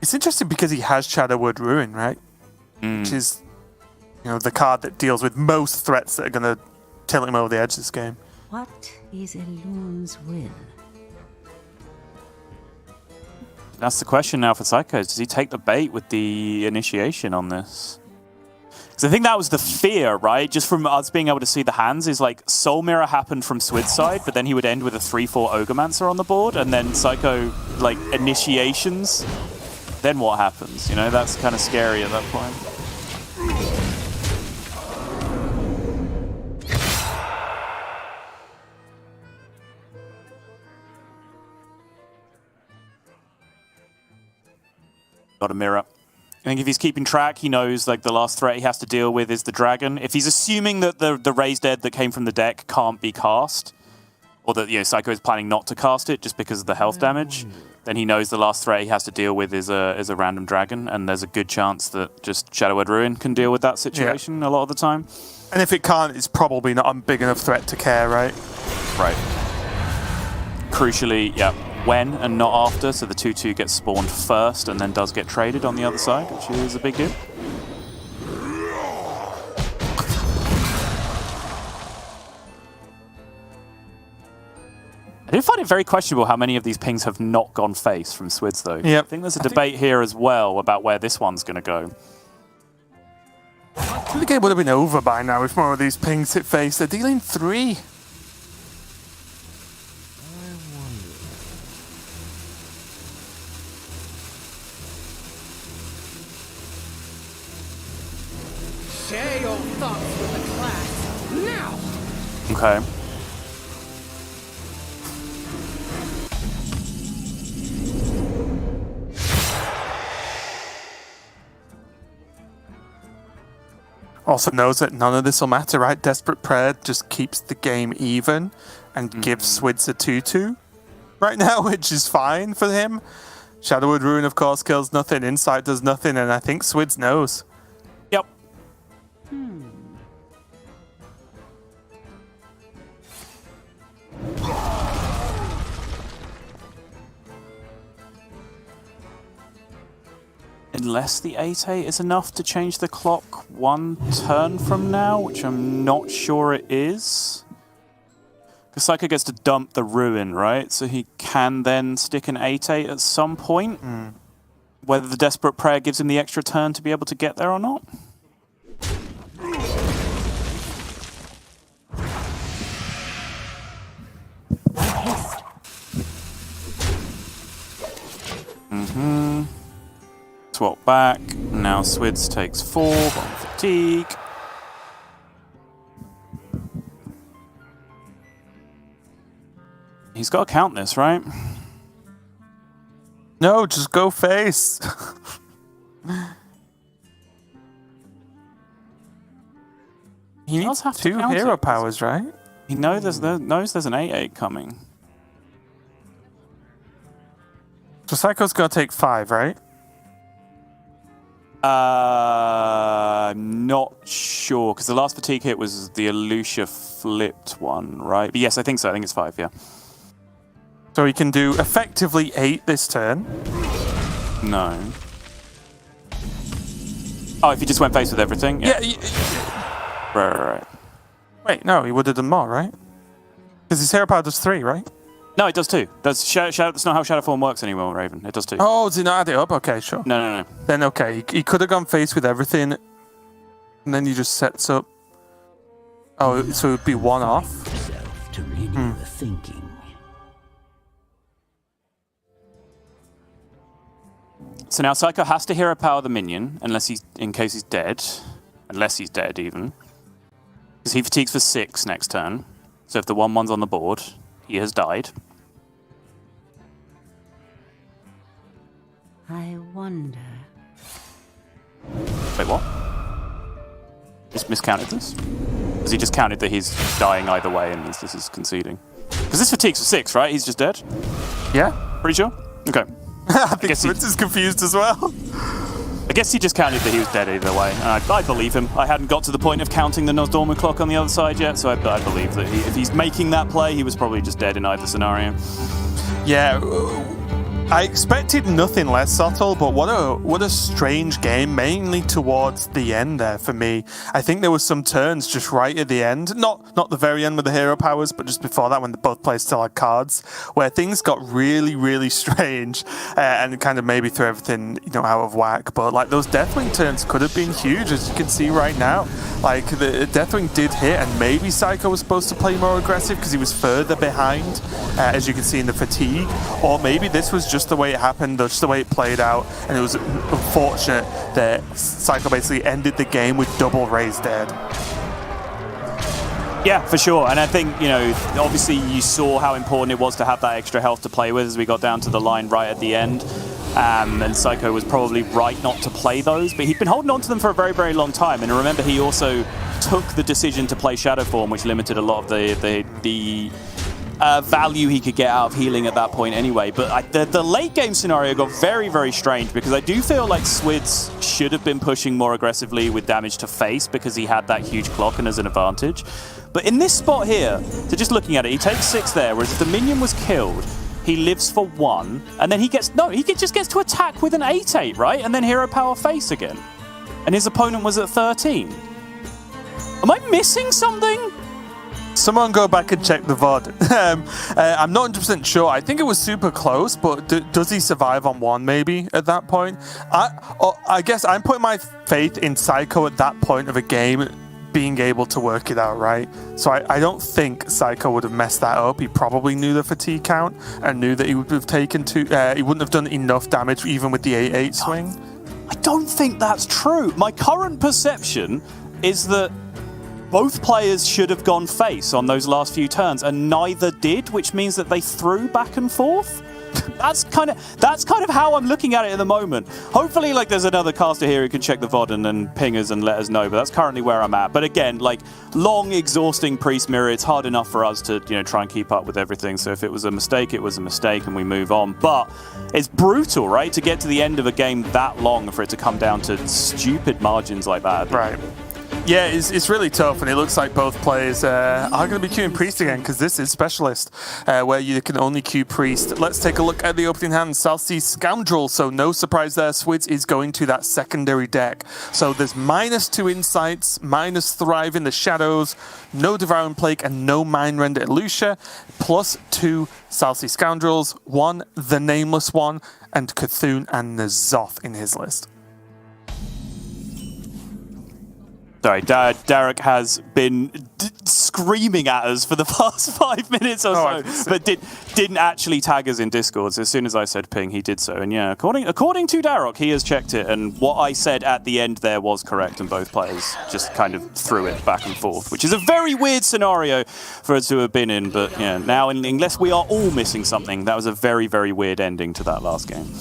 It's interesting because he has Shadowwood Ruin, right? Which is, you know, the card that deals with most threats that are going to tilt him over the edge this game. What is Elun's will? That's the question now for Seiko. Does he take the bait with the initiation on this? Because I think that was the fear, right? Just from us being able to see the hands is like Soul Mirror happened from Swid's side, but then he would end with a 3/4 Ogromancer on the board, and then Seiko, like, initiations. Then what happens? You know, that's kind of scary at that point. Got a mirror. I think if he's keeping track, he knows like the last threat he has to deal with is the dragon. If he's assuming that the Raised Dead that came from the deck can't be cast, or that, you know, Seiko is planning not to cast it just because of the health damage, then he knows the last threat he has to deal with is a random dragon, and there's a good chance that just Shadowwood Ruin can deal with that situation a lot of the time. And if it can't, it's probably not a big enough threat to care, right? Right. Crucially, yeah, when and not after, so the 2/2 gets spawned first and then does get traded on the other side, which is a big deal. I do find it very questionable how many of these pings have not gone face from Swidz, though. Yep. I think there's a debate here as well about where this one's going to go. The game would have been over by now if more of these pings hit face. They're dealing 3. Share your thoughts with the class now. Okay. Also knows that none of this will matter, right? Desperate Prayer just keeps the game even and gives Swidz a 2/2 right now, which is fine for him. Shadowwood Ruin, of course, kills nothing. Insight does nothing, and I think Swidz knows. Yep. Unless the 8/8 is enough to change the clock 1 turn from now, which I'm not sure it is. Because Seiko gets to dump the Ruin, right? So he can then stick an 8/8 at some point. Whether the Desperate Prayer gives him the extra turn to be able to get there or not. Swap back. Now Swidz takes 4, 1 fatigue. He's got to count this, right? No, just go face. He does needs have to 2 count hero it. powers, right? He knows there's an 8/8 coming. So Seiko's going to take 5, right? I'm not sure, because the last fatigue hit was the Elucia flipped one, right? But yes, I think so. I think it's 5, yeah. So he can do effectively 8 this turn. No. Oh, if he just went face with everything? Yeah. Right. Wait, no, he would have done more, right? Because his hero power does 3, right? No, it does 2. That's not how Shadowform works anymore, Raven. It does 2. Oh, did he not add it up? Okay, sure. No. Then okay, he could have gone face with everything, and then he just sets up. Oh, so it would be 1 off. To renew the thinking. So now Seiko has to hero power the minion, in case he's dead. Unless he's dead, even. Because he fatigues for 6 next turn. So if the 1/1's on the board, he has died. I wonder. Wait, what? Just miscounted this? Has he just counted that he's dying either way and this is conceding? Because this fatigues for 6, right? He's just dead? Yeah. Pretty sure? Okay. I think Swidz is confused as well. I guess he just counted that he was dead either way. And I believe him. I hadn't got to the point of counting the Nosdormu clock on the other side yet, so I believe that if he's making that play, he was probably just dead in either scenario. Yeah, I expected nothing less subtle, but what a strange game, mainly towards the end there for me. I think there were some turns just right at the end, not the very end with the hero powers, but just before that when both players still had cards, where things got really, really strange and kind of maybe threw everything out of whack. But like those Deathwing turns could have been huge, as you can see right now. Like the Deathwing did hit, and maybe Seiko was supposed to play more aggressive because he was further behind, as you can see in the fatigue, or maybe this was just the way it happened, or just the way it played out, and it was unfortunate that Seiko basically ended the game with double raised dead. Yeah, for sure. And I think, obviously you saw how important it was to have that extra health to play with as we got down to the line right at the end. And Seiko was probably right not to play those, but he'd been holding on to them for a very, very long time. And remember, he also took the decision to play Shadowform, which limited a lot of the value he could get out of healing at that point anyway. But the late game scenario got very, very strange, because I do feel like Swidz should have been pushing more aggressively with damage to face because he had that huge clock and as an advantage. But in this spot here, so just looking at it, he takes 6 there, whereas if the minion was killed, he lives for 1, and then he just gets to attack with an 8/8, right? And then hero power face again. And his opponent was at 13. Am I missing something? Someone go back and check the VOD. I'm not 100% sure. I think it was super close, but does he survive on 1 maybe at that point? I guess I'm putting my faith in Seiko at that point of a game being able to work it out, right? So I don't think Seiko would have messed that up. He probably knew the fatigue count and knew that he would have taken he wouldn't have done enough damage even with the 8/8 swing. I don't think that's true. My current perception is that both players should have gone face on those last few turns, and neither did, which means that they threw back and forth. That's kind of how I'm looking at it at the moment. Hopefully, there's another caster here who can check the VOD and then ping us and let us know. But that's currently where I'm at. But again, long, exhausting priest mirror. It's hard enough for us to try and keep up with everything. So if it was a mistake, it was a mistake, and we move on. But it's brutal, right, to get to the end of a game that long for it to come down to stupid margins like that. Right. Yeah, it's really tough, and it looks like both players are going to be queuing Priest again, because this is Specialist, where you can only queue Priest. Let's take a look at the opening hand. South Sea Scoundrel, so no surprise there. Swidz is going to that secondary deck. So there's -2 Insights, minus Thrive in the Shadows, no Devouring Plague, and no Mind Render Elucia, +2 South Sea Scoundrels, 1 The Nameless One, and Cthulhu and N'Zoth in his list. Sorry, Derek has been screaming at us for the past 5 minutes or so, but didn't actually tag us in Discord. So as soon as I said ping, he did so. And yeah, according to Derek, he has checked it, and what I said at the end there was correct, and both players just kind of threw it back and forth, which is a very weird scenario for us to have been in. But yeah, now unless we are all missing something, that was a very, very weird ending to that last game.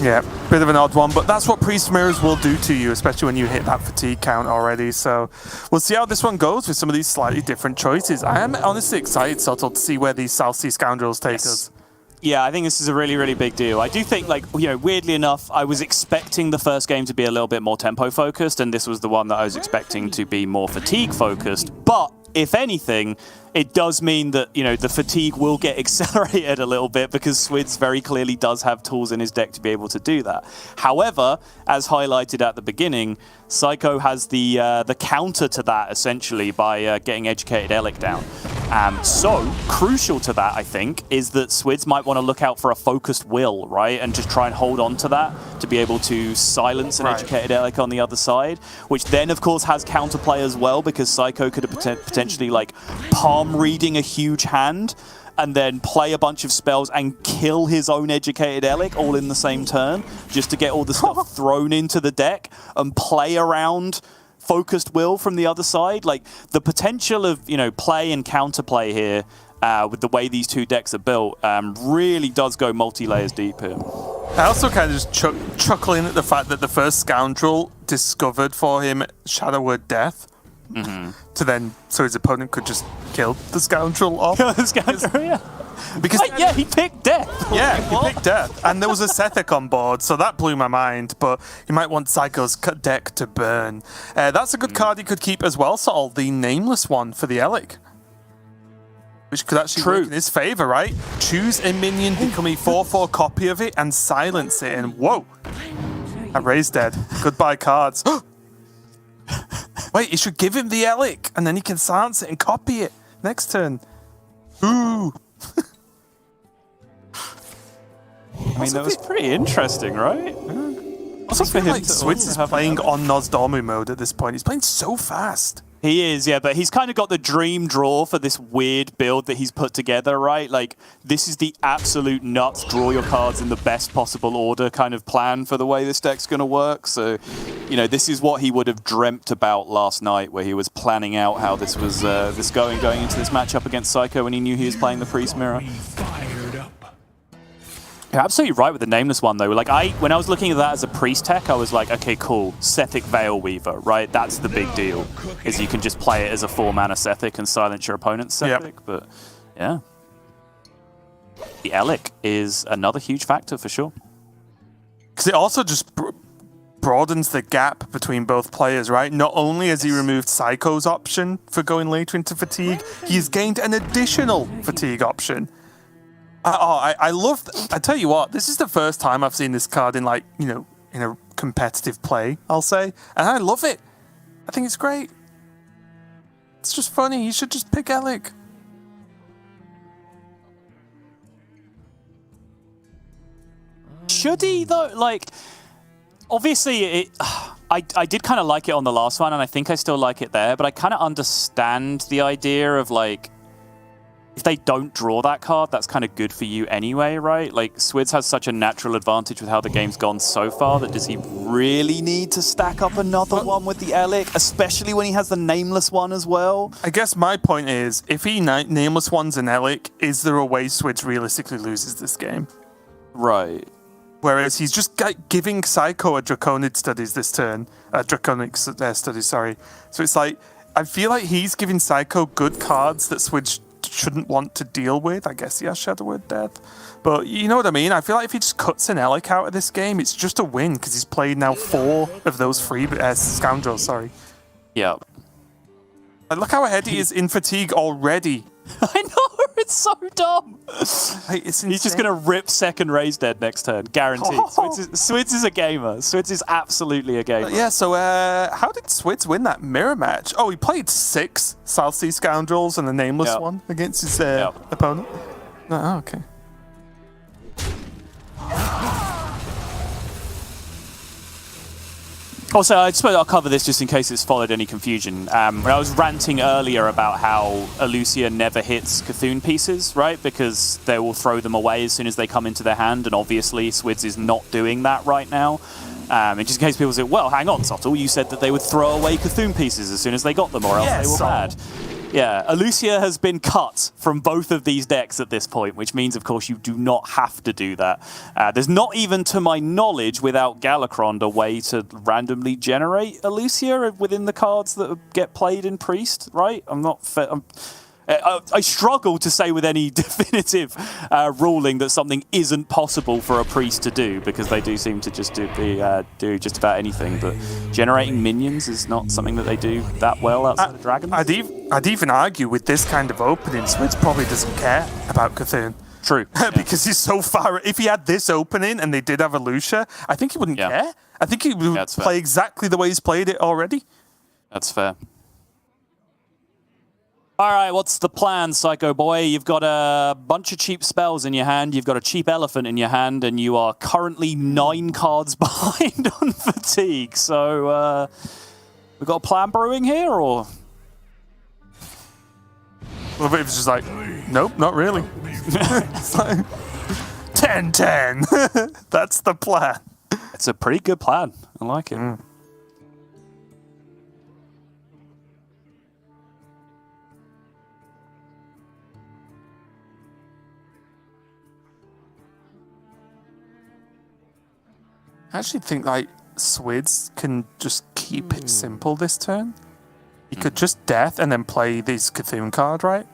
Yeah, bit of an odd one, but that's what Priest Mirrors will do to you, especially when you hit that fatigue count already. So we'll see how this one goes with some of these slightly different choices. I am honestly excited, Subtle, to see where these South Sea Scoundrels take us. Yeah, I think this is a really, really big deal. I do think, like, you know, weirdly enough, I was expecting the first game to be a little bit more tempo-focused, and this was the one that I was expecting to be more fatigue-focused. But, if anything, it does mean that, you know, the fatigue will get accelerated a little bit because Swidz very clearly does have tools in his deck to be able to do that. However, as highlighted at the beginning, Seiko has the counter to that, essentially, by getting Educated Elek down. So, crucial to that, I think, is that Swidz might want to look out for a focused will, right? And just try and hold on to that to be able to silence an Educated Elek on the other side, which then, of course, has counterplay as well, because Seiko could have potentially, like, palm reading a huge hand and then play a bunch of spells and kill his own Educated Elek all in the same turn, just to get all the stuff thrown into the deck and play around focused will from the other side. Like, the potential of, you know, play and counterplay here with the way these two decks are built really does go multi-layers deep here. I also kind of just chuckling at the fact that the first Scoundrel discovered for him Shadowword Death. To then, so his opponent could just kill the Scoundrel off. The Scoundrel, yeah. Because yeah, he picked Death. Yeah, he picked Death. And there was a Sethic on board, so that blew my mind. But you might want Psycho's deck to burn. That's a good card you could keep as well, Sol, the Nameless one for the Elek. Which could actually work in his favor, right? Choose a minion, become a 4/4 copy of it, and silence it. And whoa, that Ray's dead. Goodbye cards. Wait, you should give him the Elek, and then he can silence it and copy it next turn. Ooh. I mean, that was pretty interesting, right? Also, I feel like Swidz is playing on Nozdormu mode at this point. He's playing so fast. He is, yeah, but he's kind of got the dream draw for this weird build that he's put together, right? Like, this is the absolute nuts, draw your cards in the best possible order kind of plan for the way this deck's going to work. So, you know, this is what he would have dreamt about last night, where he was planning out how this was going into this matchup against Seiko when he knew he was playing the Priest Mirror. You're absolutely right with the Nameless one, though. Like, when I was looking at that as a priest tech, I was like, okay, cool, Sethic Veil Weaver, right? That's the big deal, is you can just play it as a 4-mana Sethic and silence your opponent's Sethic. Yep. But, yeah. The Elek is another huge factor, for sure. Because it also just broadens the gap between both players, right? Not only has he removed Psycho's option for going later into Fatigue, he's gained an additional Fatigue option. I tell you what, this is the first time I've seen this card in, like, you know, in a competitive play, I'll say. And I love it. I think it's great. It's just funny. You should just pick Elek. Should he, though? Like, obviously, I did kind of like it on the last one, and I think I still like it there, but I kind of understand the idea of, like, if they don't draw that card, that's kind of good for you anyway, right? Like, Swidz has such a natural advantage with how the game's gone so far that does he really need to stack up another one with the Elek, especially when he has the Nameless one as well? I guess my point is, if he Nameless one's an Elek, is there a way Swidz realistically loses this game? Right. Whereas he's just giving Psycho a Draconic Studies this turn. Draconic Studies, sorry. So it's like, I feel like he's giving Psycho good cards that Swidz shouldn't want to deal with. I guess he has Shadowword Death. But you know what I mean? I feel like if he just cuts an Elek out of this game, it's just a win, because he's played now 4 of those free Scoundrels, sorry. Yeah. Look how ahead he is in Fatigue already. I know, it's so dumb. It's He's just going to rip second Raise Dead next turn, guaranteed. Swidz is a gamer. Swidz is absolutely a gamer. Yeah, so how did Swidz win that mirror match? Oh, he played 6 South Sea Scoundrels and a Nameless one against his opponent. Oh, okay. Also, I suppose I'll cover this just in case it's followed any confusion. When I was ranting earlier about how Elucia never hits Cthulhu pieces, right? Because they will throw them away as soon as they come into their hand, and obviously Swidz is not doing that right now. And just in case people say, well, hang on, Subtle, you said that they would throw away Cthulhu pieces as soon as they got them, or else they were bad. Yeah, Ysera has been cut from both of these decks at this point, which means, of course, you do not have to do that. There's not even, to my knowledge, without Galakron, a way to randomly generate Ysera within the cards that get played in Priest, right? I struggle to say with any definitive ruling that something isn't possible for a priest to do, because they do seem to just do just about anything. But generating minions is not something that they do that well outside of Dragons. I'd even argue with this kind of opening, Swidz probably doesn't care about Cthulhu. True. Because he's so far. If he had this opening and they did have Ysera, I think he wouldn't care. I think he would play exactly the way he's played it already. That's fair. All right, what's the plan, Psycho Boy? You've got a bunch of cheap spells in your hand, you've got a cheap elephant in your hand, and you are currently 9 cards behind on fatigue. So, we got a plan brewing here, or? Well, it was just like, nope, not really. It's like 10-10. That's the plan. It's a pretty good plan. I like it. I actually think like Swidz can just keep it simple this turn. He could just death and then play this Cthulhu card, right?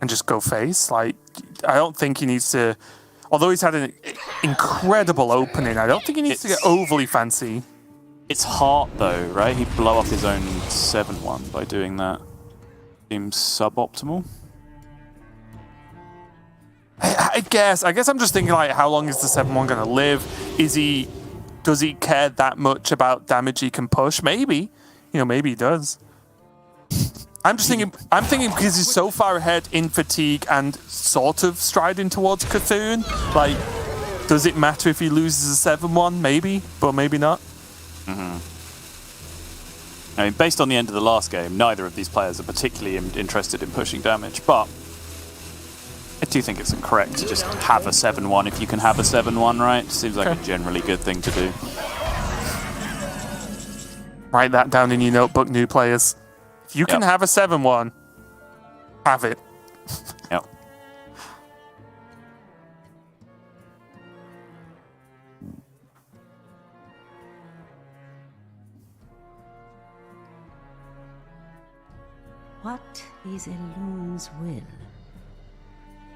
And just go face. Like, I don't think he needs to... Although he's had an incredible opening, I don't think he needs to get overly fancy. It's Heart, though, right? He'd blow up his own 7-1 by doing that. Seems suboptimal. I guess I'm just thinking, like, how long is the 7-1 going to live? Does he care that much about damage he can push? Maybe. Maybe he does. I'm thinking because he's so far ahead in fatigue and sort of striding towards Cthulhu, like, does it matter if he loses a 7-1? Maybe, but maybe not. I mean, based on the end of the last game, neither of these players are particularly interested in pushing damage, but I do think it's incorrect to just have a 7-1 if you can have a 7-1, right? Seems like a generally good thing to do. Write that down in your notebook, new players. If you can have a 7-1, have it. Yep. What is a loon's will?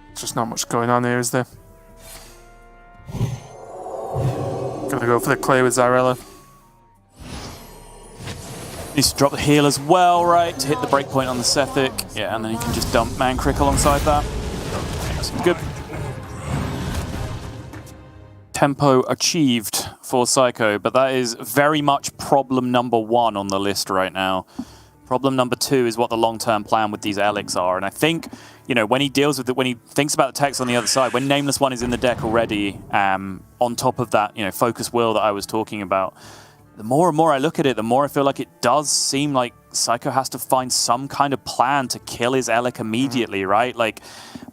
There's just not much going on here, is there? Gonna go for the clear with Xyrella. Needs to drop the heal as well, right, to hit the breakpoint on the Sethic. Yeah, and then you can just dump Man-Crick alongside that. Excellent. Good. Tempo achieved for Seiko, but that is very much problem number 1 on the list right now. Problem number 2 is what the long-term plan with these Eleks are, and I think, when he deals with it, when he thinks about the text on the other side, when Nameless One is in the deck already, on top of that, Focus Will that I was talking about, the more and more I look at it, the more I feel like it does seem like Seiko has to find some kind of plan to kill his Elek immediately, right? Like,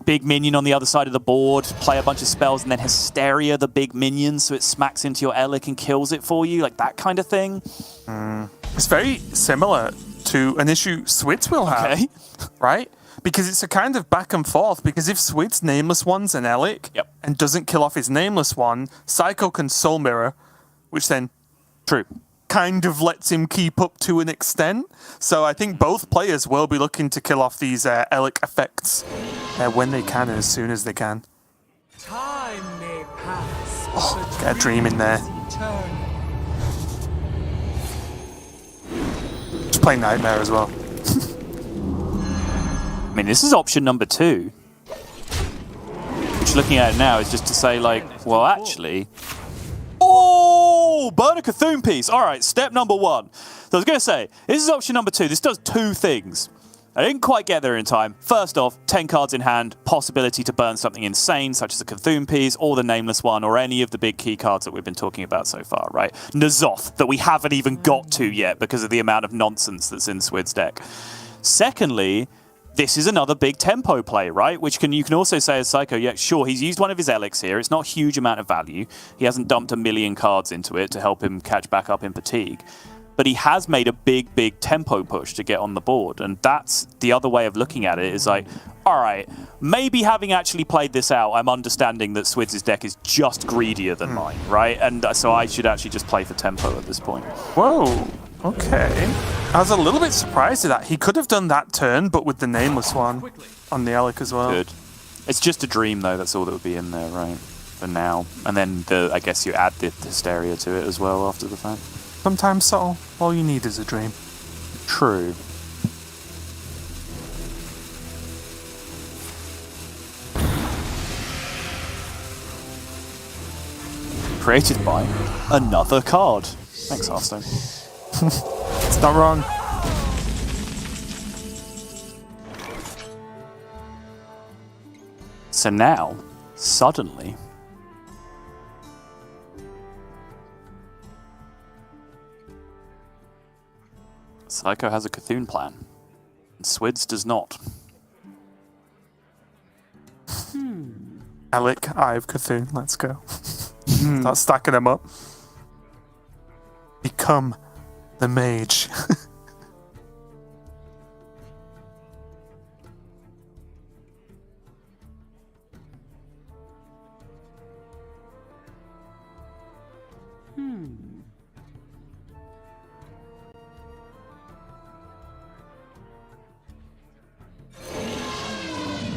big minion on the other side of the board, play a bunch of spells, and then Hysteria the big minion so it smacks into your Elek and kills it for you, like that kind of thing. It's very similar to an issue Swidz will have, right? Because it's a kind of back and forth, because if Swidz Nameless One's an Elek and doesn't kill off his Nameless One, Seiko can Soul Mirror, which then kind of lets him keep up to an extent. So I think both players will be looking to kill off these Elek effects when they can and as soon as they can. Time may pass, get a dream in there. Just play Nightmare as well. I mean, this is option number 2. Which, looking at it now, is just to say, like, well, actually... Oh, burn a Cthulhu piece. All right, step number 1. So I was going to say, this is option number 2. This does 2 things. I didn't quite get there in time. First off, 10 cards in hand, possibility to burn something insane, such as a Cthulhu piece, or the Nameless One, or any of the big key cards that we've been talking about so far, right? N'Zoth, that we haven't even got to yet because of the amount of nonsense that's in Swid's deck. Secondly, this is another big tempo play, right? Which you can also say as Seiko, yeah, sure, he's used one of his Eleks here. It's not a huge amount of value. He hasn't dumped a million cards into it to help him catch back up in fatigue. but he has made a big tempo push to get on the board. And that's the other way of looking at it, is like, all right, maybe having actually played this out, I'm understanding that Swidz' deck is just greedier than mine, right? And so I should actually just play for tempo at this point. Whoa, okay. I was a little bit surprised at that. He could have done that turn, but with the Nameless one on the Elek as well. Good. It's just a dream, though. That's all that would be in there, right? For now. And then I guess you add the Hysteria to it as well after the fact. Sometimes, Sol, all you need is a dream. True. Created by another card. Thanks, Hearthstone. It's not wrong. So now, suddenly, Seiko has a Cthulhu plan, and Swidz does not. Elek, Eye of Cthulhu, let's go. Start stacking them up. Become the mage.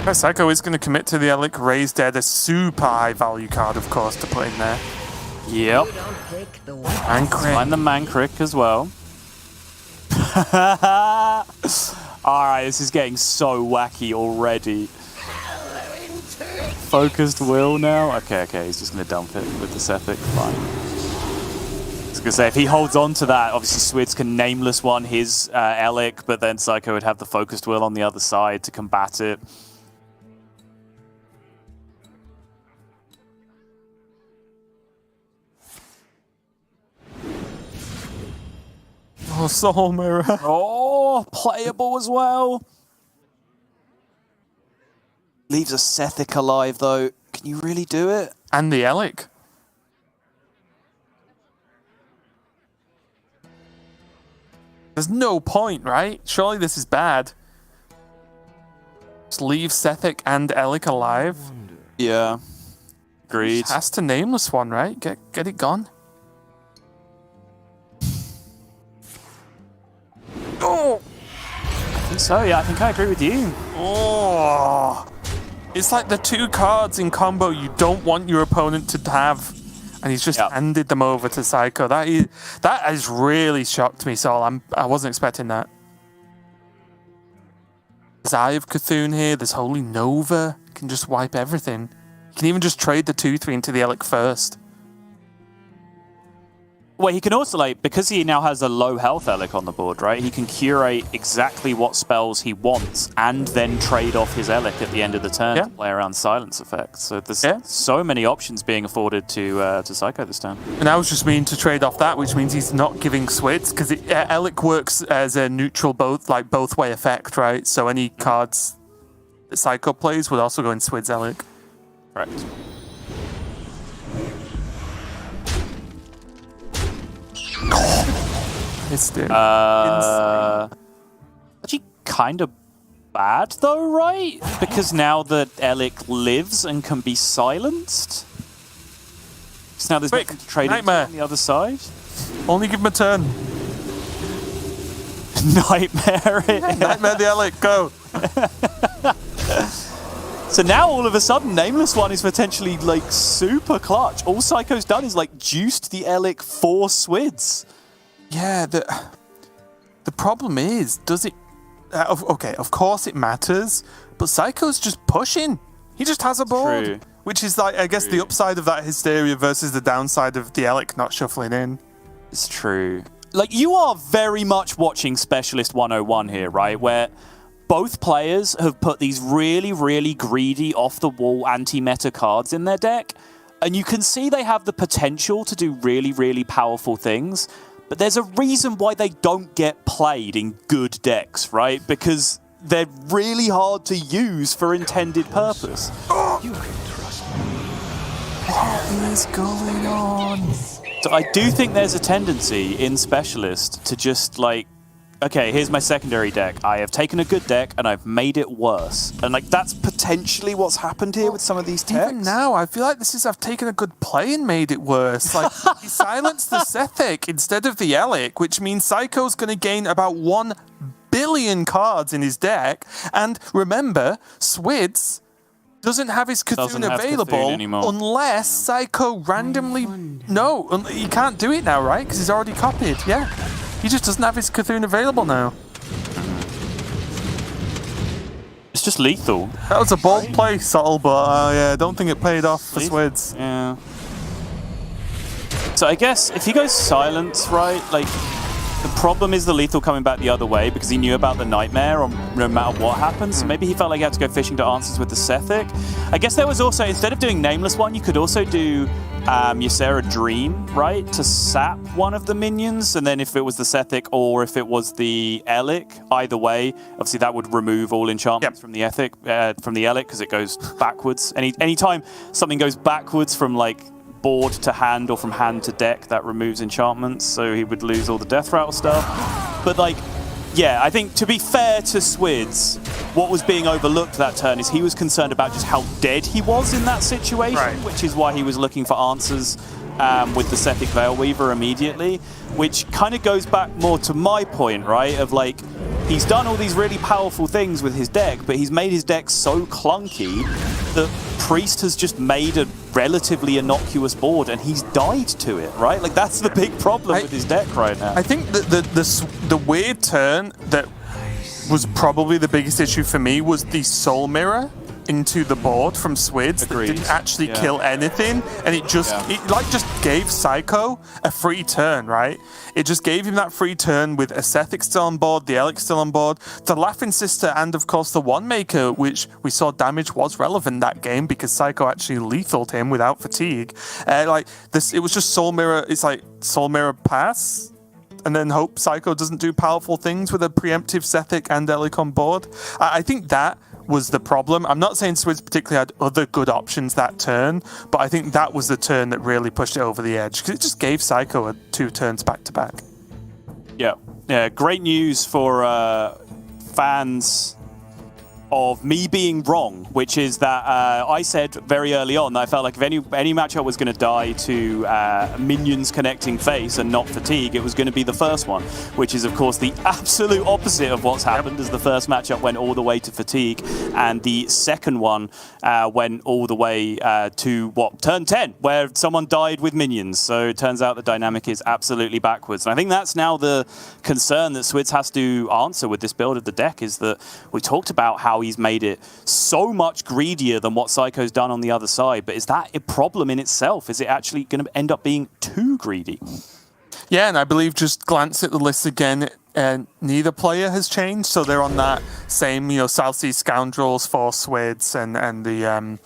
Seiko is going to commit to the Elek, raise dead, a super high value card, of course, to put in there. Yep. Mankrik. Find the Mankrik as well. Alright, this is getting so wacky already. Focused will now? Okay, he's just going to dump it with the Sephic. Fine. I was going to say, if he holds on to that, obviously Swidz can Nameless one his Elek, but then Seiko would have the Focused Will on the other side to combat it. Oh, Soul Mirror. Oh, playable as well. Leaves a Sethic alive, though. Can you really do it? And the Elek. There's no point, right? Surely this is bad. Just leave Sethic and Elek alive. Yeah. Agreed. Just has to Nameless one, right? Get it gone. Oh! I think so, yeah. I think I agree with you. Oh! It's like the two cards in combo you don't want your opponent to have. And he's just handed them over to Seiko. That has really shocked me, Sol. I wasn't expecting that. There's Eye of Cthulhu here. There's Holy Nova. You can just wipe everything. You can even just trade the 2/3 into the Elek first. Well, he can also, like, because he now has a low health Elek on the board, right? He can curate exactly what spells he wants and then trade off his Elek at the end of the turn to play around silence effects. So there's so many options being afforded to Seiko this turn. And I was just meaning to trade off that, which means he's not giving Swidz, because Elek works as a neutral both way effect, right? So any cards that Seiko plays would also go in Swidz Elek. Correct. It's actually kind of bad though, right? Because now that Elek lives and can be silenced. So now there's nothing to trade Nightmare on the other side. Only give him a turn. Nightmare it. Nightmare the Elek, go. So now all of a sudden, Nameless one is potentially like super clutch. All Seiko's done is like juiced the Elek for Swidz. Yeah, the problem is, does it... okay, of course it matters, but Seiko's just pushing. He just has a board. True. Which is, like, I guess, the upside of that Hysteria versus the downside of the Elek not shuffling in. It's true. Like, you are very much watching Specialist 101 here, right? Where both players have put these really, really greedy, off-the-wall anti-meta cards in their deck, and you can see they have the potential to do really, really powerful things. But there's a reason why they don't get played in good decks, right? Because they're really hard to use for intended purpose. You can trust me. What is going on? So I do think there's a tendency in Specialist to just like, okay, here's my secondary deck. I have taken a good deck and I've made it worse. And like that's potentially what's happened here with some of these techs. Even now, I feel like this is I've taken a good play and made it worse. Like he silenced the Sethek instead of the Elek, which means Seiko's going to gain about 1 billion cards in his deck. And remember, Swidz doesn't have his Cthulhu available unless Seiko randomly... No, he can't do it now, right? Because he's already copied, yeah. He just doesn't have his Cthulhu available now. It's just lethal. That was a bold play, subtle, but yeah, I don't think it paid off for Swidz. Yeah. So I guess if he goes silence, right, like... The problem is the lethal coming back the other way because he knew about the nightmare no matter what happens. So maybe he felt like he had to go fishing to answers with the Sethek. I guess there was also, instead of doing Nameless One, you could also do Ysera Dream, right? To sap one of the minions. And then if it was the Sethek or if it was the Elek, either way, obviously that would remove all enchantments from the Elek because it goes backwards. Anytime something goes backwards from like board to hand or from hand to deck, that removes enchantments, so he would lose all the death rattle stuff. But like, yeah, I think to be fair to Swidz, what was being overlooked that turn is he was concerned about just how dead he was in that situation, which is why he was looking for answers with the Sethek Veilweaver immediately, which kind of goes back more to my point, right, of like, he's done all these really powerful things with his deck, but he's made his deck so clunky that Priest has just made a relatively innocuous board and he's died to it, right? Like, that's the big problem with his deck right now. I think that the weird turn that was probably the biggest issue for me was the Soul Mirror into the board from Swidz that didn't actually kill anything, and it just gave Seiko a free turn, right? It just gave him that free turn with a Sethek still on board, the Elek still on board, the Laughing Sister, and of course the One Maker, which we saw damage was relevant that game because Seiko actually lethaled him without fatigue. Like this, it was just Soul Mirror. It's like Soul Mirror pass, and then hope Seiko doesn't do powerful things with a preemptive Sethek and Elek on board. I think that was the problem. I'm not saying Swidz particularly had other good options that turn, but I think that was the turn that really pushed it over the edge because it just gave Seiko 2 turns back to back. Yeah, great news for fans of me being wrong, which is that I said very early on that I felt like if any matchup was going to die to minions connecting face and not fatigue, it was going to be the first one, which is of course the absolute opposite of what's happened, as the first matchup went all the way to fatigue and the second one went all the way to turn 10, where someone died with minions. So it turns out the dynamic is absolutely backwards, and I think that's now the concern that Swidz has to answer with this build of the deck, is that we talked about how he's made it so much greedier than what Seiko's done on the other side. But is that a problem in itself? Is it actually going to end up being too greedy? Yeah, and I believe just glance at the list again, neither player has changed. So they're on that same, South Sea Scoundrels for Swidz and the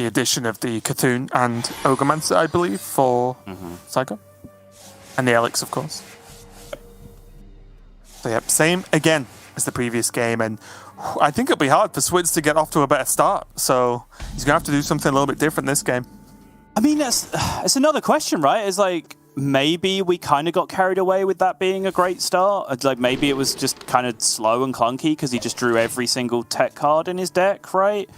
addition of the Cthulhu and Ogremantzer, I believe, for Seiko. And the Elix, of course. So yep, same again as the previous game, and I think it'll be hard for Swidz to get off to a better start, so he's going to have to do something a little bit different this game. I mean, it's another question, right? It's like, maybe we kind of got carried away with that being a great start. It's like, maybe it was just kind of slow and clunky because he just drew every single tech card in his deck, right?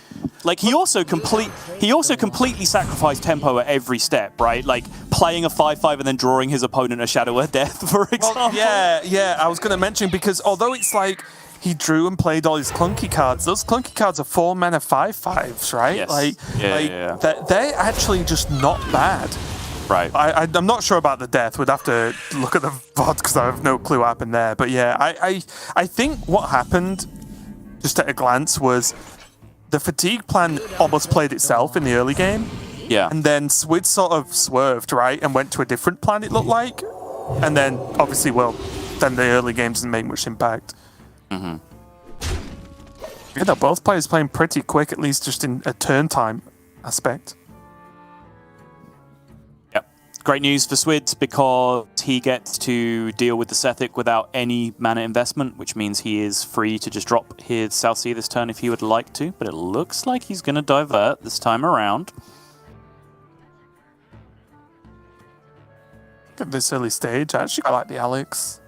Like, he also completely sacrificed tempo at every step, right? Like, playing a 5/5 and then drawing his opponent a Shadow of Death, for example. Well, yeah, I was going to mention, because although it's like he drew and played all his clunky cards, those clunky cards are 4 mana 5/5s, right? Yes. They're actually just not bad. Right. I'm not sure about the death. We'd have to look at the VOD because I have no clue what happened there. But yeah, I think what happened, just at a glance, was the fatigue plan almost played itself in the early game. Yeah. And then Swidz sort of swerved, right, and went to a different plan, it looked like. And then, obviously, then the early game doesn't make much impact. Mm-hmm. Yeah, no, both players playing pretty quick, at least just in a turn time aspect. Great news for Swidz because he gets to deal with the Sethek without any mana investment, which means he is free to just drop his South Sea this turn if he would like to, but it looks like he's going to divert this time around. At this early stage, I actually quite like the Alex.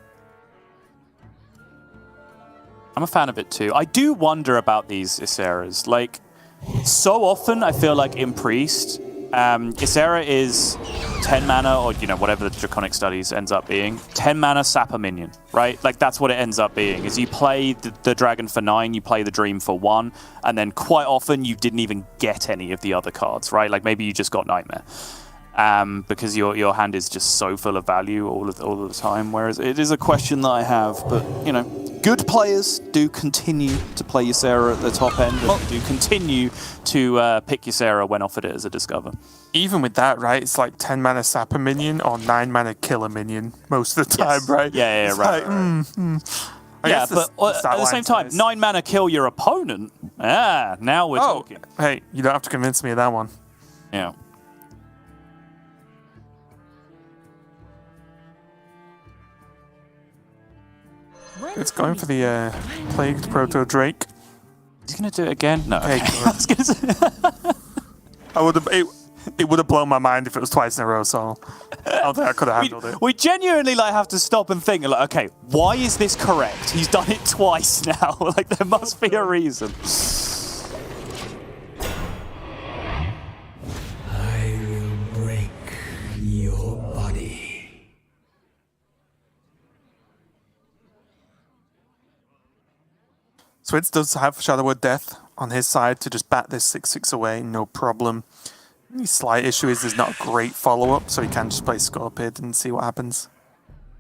I'm a fan of it too. I do wonder about these Yseras. Like, so often I feel like in Priest, Ysera is 10 mana, or whatever the Draconic Studies ends up being. 10 mana, sap a minion, right? Like, that's what it ends up being. Is you play the Dragon for 9, you play the Dream for 1, and then quite often you didn't even get any of the other cards, right? Like, maybe you just got Nightmare. Because your hand is just so full of value all of the time. Whereas it is a question that I have, but good players do continue to play Ysera at the top end, and do continue to pick Ysera when offered it as a discover. Even with that, right? It's like 10 mana sap a minion or 9 mana kill a minion most of the time, right? Yeah, right. Yeah, but at the same time, 9 mana kill your opponent. Now we're talking. Hey, you don't have to convince me of that one. Yeah. It's going for the Plagued Proto Drake. He's going to do it again? No. Okay. I was going to say... It would have blown my mind if it was twice in a row, so I don't think I could have handled it. We genuinely have to stop and think, like, okay, why is this correct? He's done it twice now. Like, there must be a reason. I will break your body. Swidz does have Shadow Word Death on his side to just bat this 6/6 away, no problem. The slight issue is there's not a great follow-up, so he can just play Scorpid and see what happens.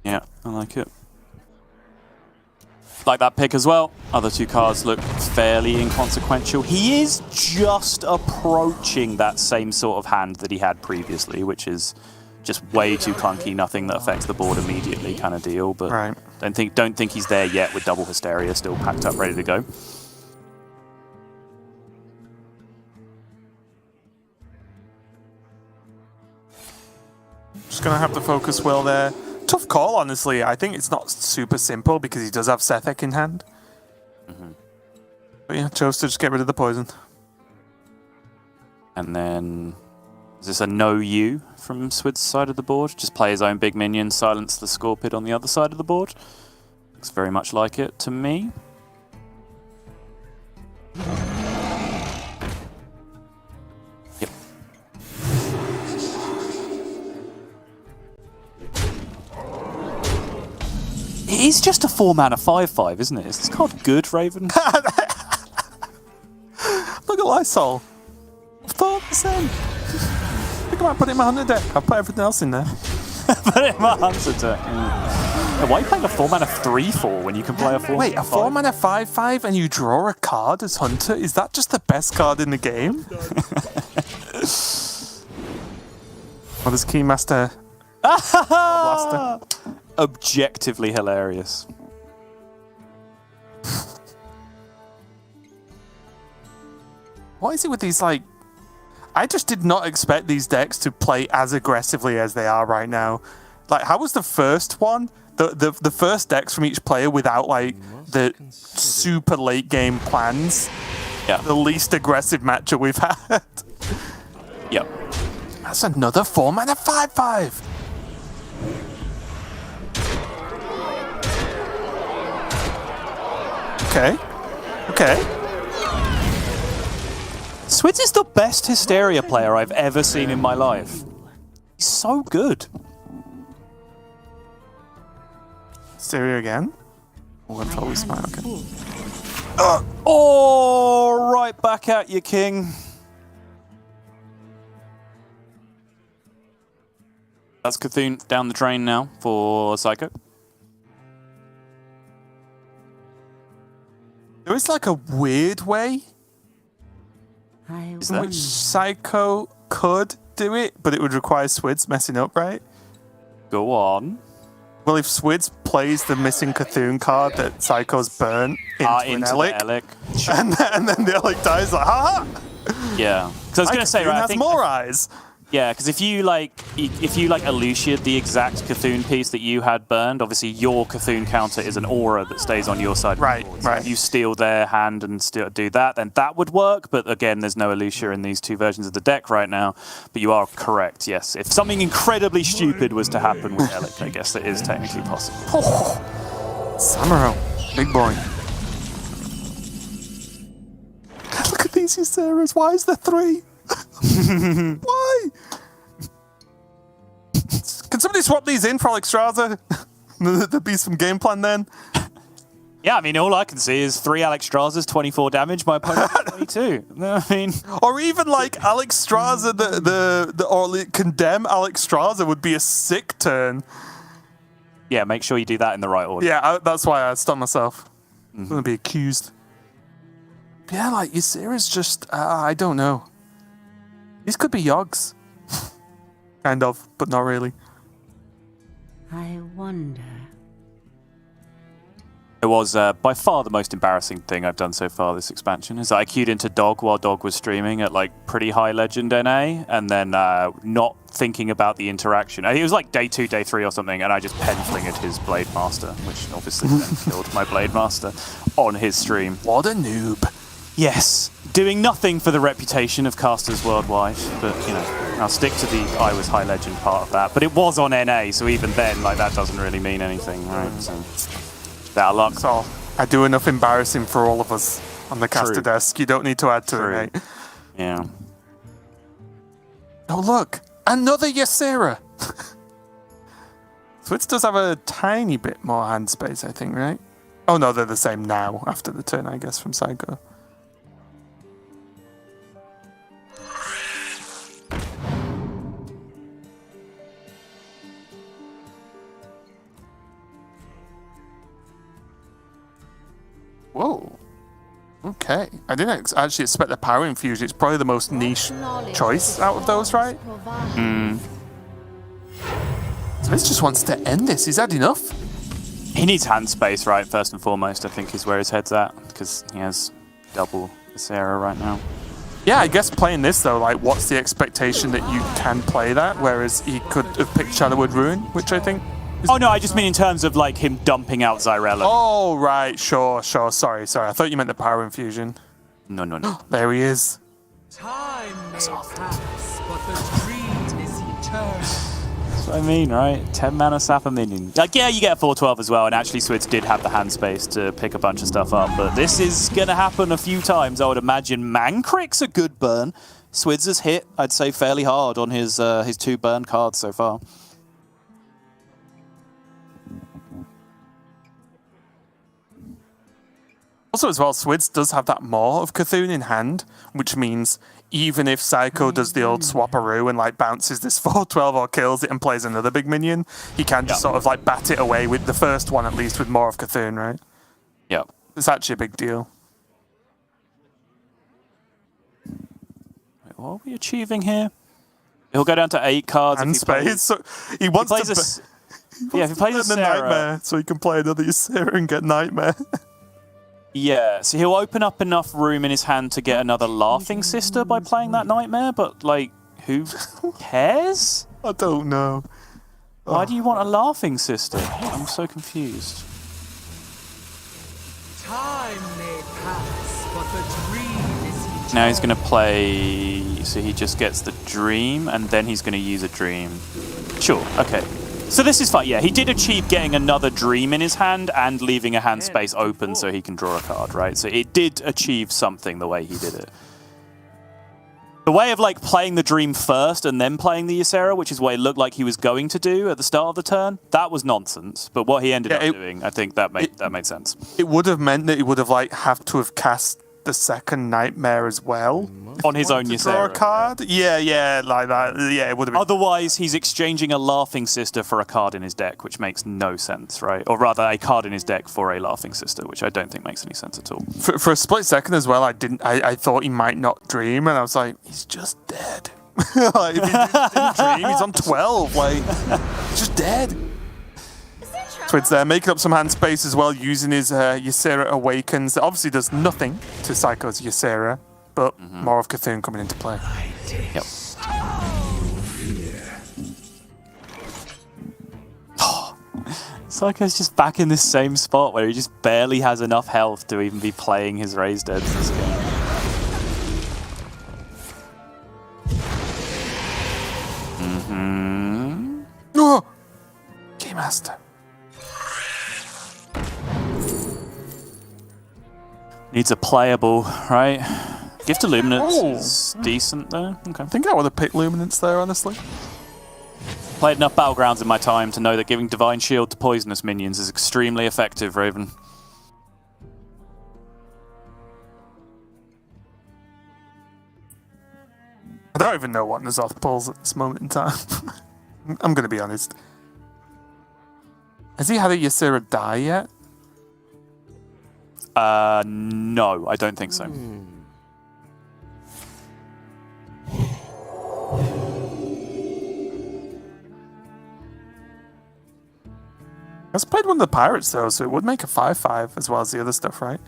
Yeah, I like it. Like that pick as well. Other two cards look fairly inconsequential. He is just approaching that same sort of hand that he had previously, which is just way too clunky, nothing that affects the board immediately kind of deal. But right. don't think he's there yet with double Hysteria still packed up, ready to go. Just going to have to focus well there. Tough call, honestly. I think it's not super simple because he does have Sethek in hand. But yeah, chose to just get rid of the poison. And then, is this a no-you from Swid's side of the board? Just play his own big minion, silence the Scorpid on the other side of the board? Looks very much like it to me. Yep. It is just a 4-mana 5/5, isn't it? Is this card good, Raven? Look at Lysol. I thought the same. I think I might put it in my hunter deck. I'll put everything else in there. Put it in my hunter deck. Yeah, why are you playing a 4-mana 3/4 when you can play a 4-mana Wait, a 4-mana 5/5 and you draw a card as hunter? Is that just the best card in the game? What is Keymaster? Blaster. Objectively hilarious. What is it with these, like... I just did not expect these decks to play as aggressively as they are right now. Like, how was the first one? The first decks from each player without, like, the super late game plans. Yeah. The least aggressive matchup we've had. Yep. That's another 4-mana 5/5. Okay. Swidz is the best Hysteria player I've ever seen in my life. He's so good. Hysteria again? Oh, I'm totally smart, okay. Oh, right back at you, King. That's Cthulhu down the drain now for Seiko. There is like a weird way Is in there? which Seiko could do it, but it would require Swidz messing up, right? Go on. Well, if Swidz plays the missing Cthulhu card that Seiko's burnt into an Elek, the Elek. Sure. and then the Elek dies like, ha! Yeah. Because I was going to say, right, I has think more eyes. Yeah, because if you Eluciate the exact Cthulhu piece that you had burned, obviously your Cthulhu counter is an aura that stays on your side. Right, right. If you steal their hand and still do that, then that would work. But again, there's no Elucia in these two versions of the deck right now. But you are correct, yes. If something incredibly stupid was to happen with Elek, I guess that is technically possible. Oh, Samuro, big boy. Look at these Yseras. Why is there 3? Why? Can somebody swap these in for Alexstrasza? There'd be some game plan then. Yeah, I mean, all I can see is 3 Alexstrazzas, 24 damage. My opponent 22. I mean, or even like Alexstrasza, or condemn Alexstrasza would be a sick turn. Yeah, make sure you do that in the right order. Yeah, that's why I stopped myself. I'm gonna be accused. Yeah, like Ysera's just I don't know. These could be Yogs. Kind of, but not really. I wonder. It was by far the most embarrassing thing I've done so far this expansion, is that I queued into Dog while Dog was streaming at like pretty high legend NA, and then not thinking about the interaction. It was like day 2, day 3 or something, and I just pen-flinged his Blade Master, which obviously then killed my Blade Master on his stream. What a noob. Yes, doing nothing for the reputation of casters worldwide, but you know, I'll stick to the I was high legend part of that. But it was on NA, so even then, like that doesn't really mean anything, right? So that luck. So I do enough embarrassing for all of us on the caster desk. You don't need to add to it, mate. Yeah. Oh look, another Ysera. Swidz does have a tiny bit more hand space, I think, right? Oh no, they're the same now after the turn, I guess, from Seiko. Whoa. Okay. I didn't actually expect the power infusion. It's probably the most niche choice out of those, right? Swidz just wants to end this. He's had enough. He needs hand space, right? First and foremost, I think is where his head's at, because he has double Ysera right now. Yeah, I guess playing this though, like, what's the expectation that you can play that? Whereas he could have picked Shadowwood Ruin, which I think. Oh no, I just mean in terms of like him dumping out Xyrella. Oh right, sure. Sorry. I thought you meant the power infusion. No. There he is. Time may pass, but the dream is eternal. That's what I mean, right? 10 mana Sapper minion. Like, yeah, you get a 4/12 as well, and actually Swidz did have the hand space to pick a bunch of stuff up, but this is gonna happen a few times, I would imagine. Mancrick's a good burn. Swidz has hit, I'd say, fairly hard on his 2 burn cards so far. Also, as well, Swidz does have that Maw of Cthulhu in hand, which means even if Seiko does the old swapperoo and like bounces this 4/12 or kills it and plays another big minion, he can just sort of like bat it away with the first one, at least with Maw of Cthulhu, right? Yep. It's actually a big deal. Wait, what are we achieving here? He'll go down to 8 cards. And space. So he wants to if he plays a Nightmare, so he can play another Ysera and get Nightmare. Yeah, so he'll open up enough room in his hand to get another Laughing Sister by playing that Nightmare, but, like, who cares? I don't know. Why do you want a Laughing Sister? I'm so confused. Time may pass, but the dream is eternal. Now he's going to play... So he just gets the Dream, and then he's going to use a Dream. Sure, okay. So this is fine, yeah. He did achieve getting another Dream in his hand and leaving a hand space open so he can draw a card, right? So it did achieve something the way he did it. The way of like playing the Dream first and then playing the Ysera, which is what it looked like he was going to do at the start of the turn, that was nonsense. But what he ended up doing, I think that made sense. It would have meant that he would have like have to have cast the second Nightmare as well. On his own Ysera. Draw a card? Yeah, like that. Yeah, it would have been. Otherwise, he's exchanging a Laughing Sister for a card in his deck, which makes no sense, right? Or rather, a card in his deck for a Laughing Sister, which I don't think makes any sense at all. For a split second as well, I thought he might not Dream, and I was like, he's just dead. Like, if he didn't Dream, he's on 12. Like, he's just dead. Swidz there, making up some hand space as well, using his Ysera Awakens. That obviously does nothing to Seiko's Ysera, but more of Cthulhu coming into play. Yep. Psycho's just back in this same spot where he just barely has enough health to even be playing his raised deads this game. Oh! Game Master. Needs a playable, right? Gift of Luminance is decent though. Okay. I think I would have picked Luminance there, honestly. Played enough Battlegrounds in my time to know that giving Divine Shield to poisonous minions is extremely effective, Raven. I don't even know what N'Zoth pulls at this moment in time. I'm going to be honest. Has he had a Ysera die yet? No, I don't think so. He's played one of the pirates though, so it would make a 5/5 as well as the other stuff, right?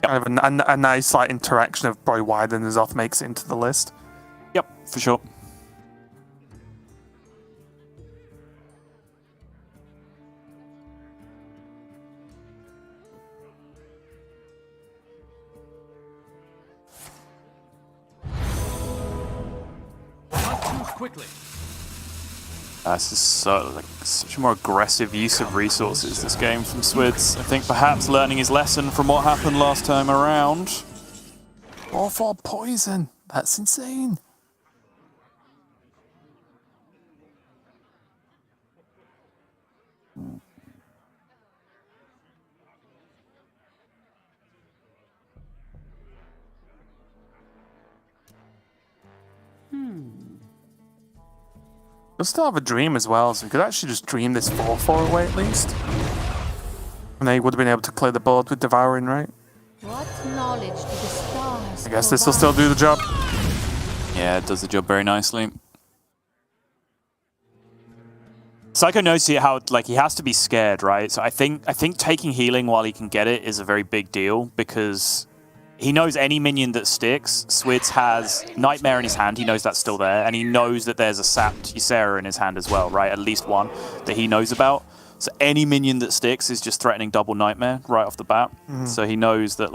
Yep. Kind of a nice like interaction of probably why the N'Zoth makes it into the list. Yep, for sure. Quickly. This is such a more aggressive use of resources, this game from Swidz. I think perhaps learning his lesson from what happened last time around. All for poison. That's insane. We'll still have a dream as well, so we could actually just dream this 4/4 away at least. And they would have been able to clear the board with Devouring, right? What knowledge do the stars I guess this will still do the job. Yeah, it does the job very nicely. Psycho knows how he has to be scared, right? So I think taking healing while he can get it is a very big deal because he knows any minion that sticks. Swidz has Nightmare in his hand. He knows that's still there. And he knows that there's a sapped Ysera in his hand as well, right? At least one that he knows about. So any minion that sticks is just threatening double Nightmare right off the bat. So he knows that,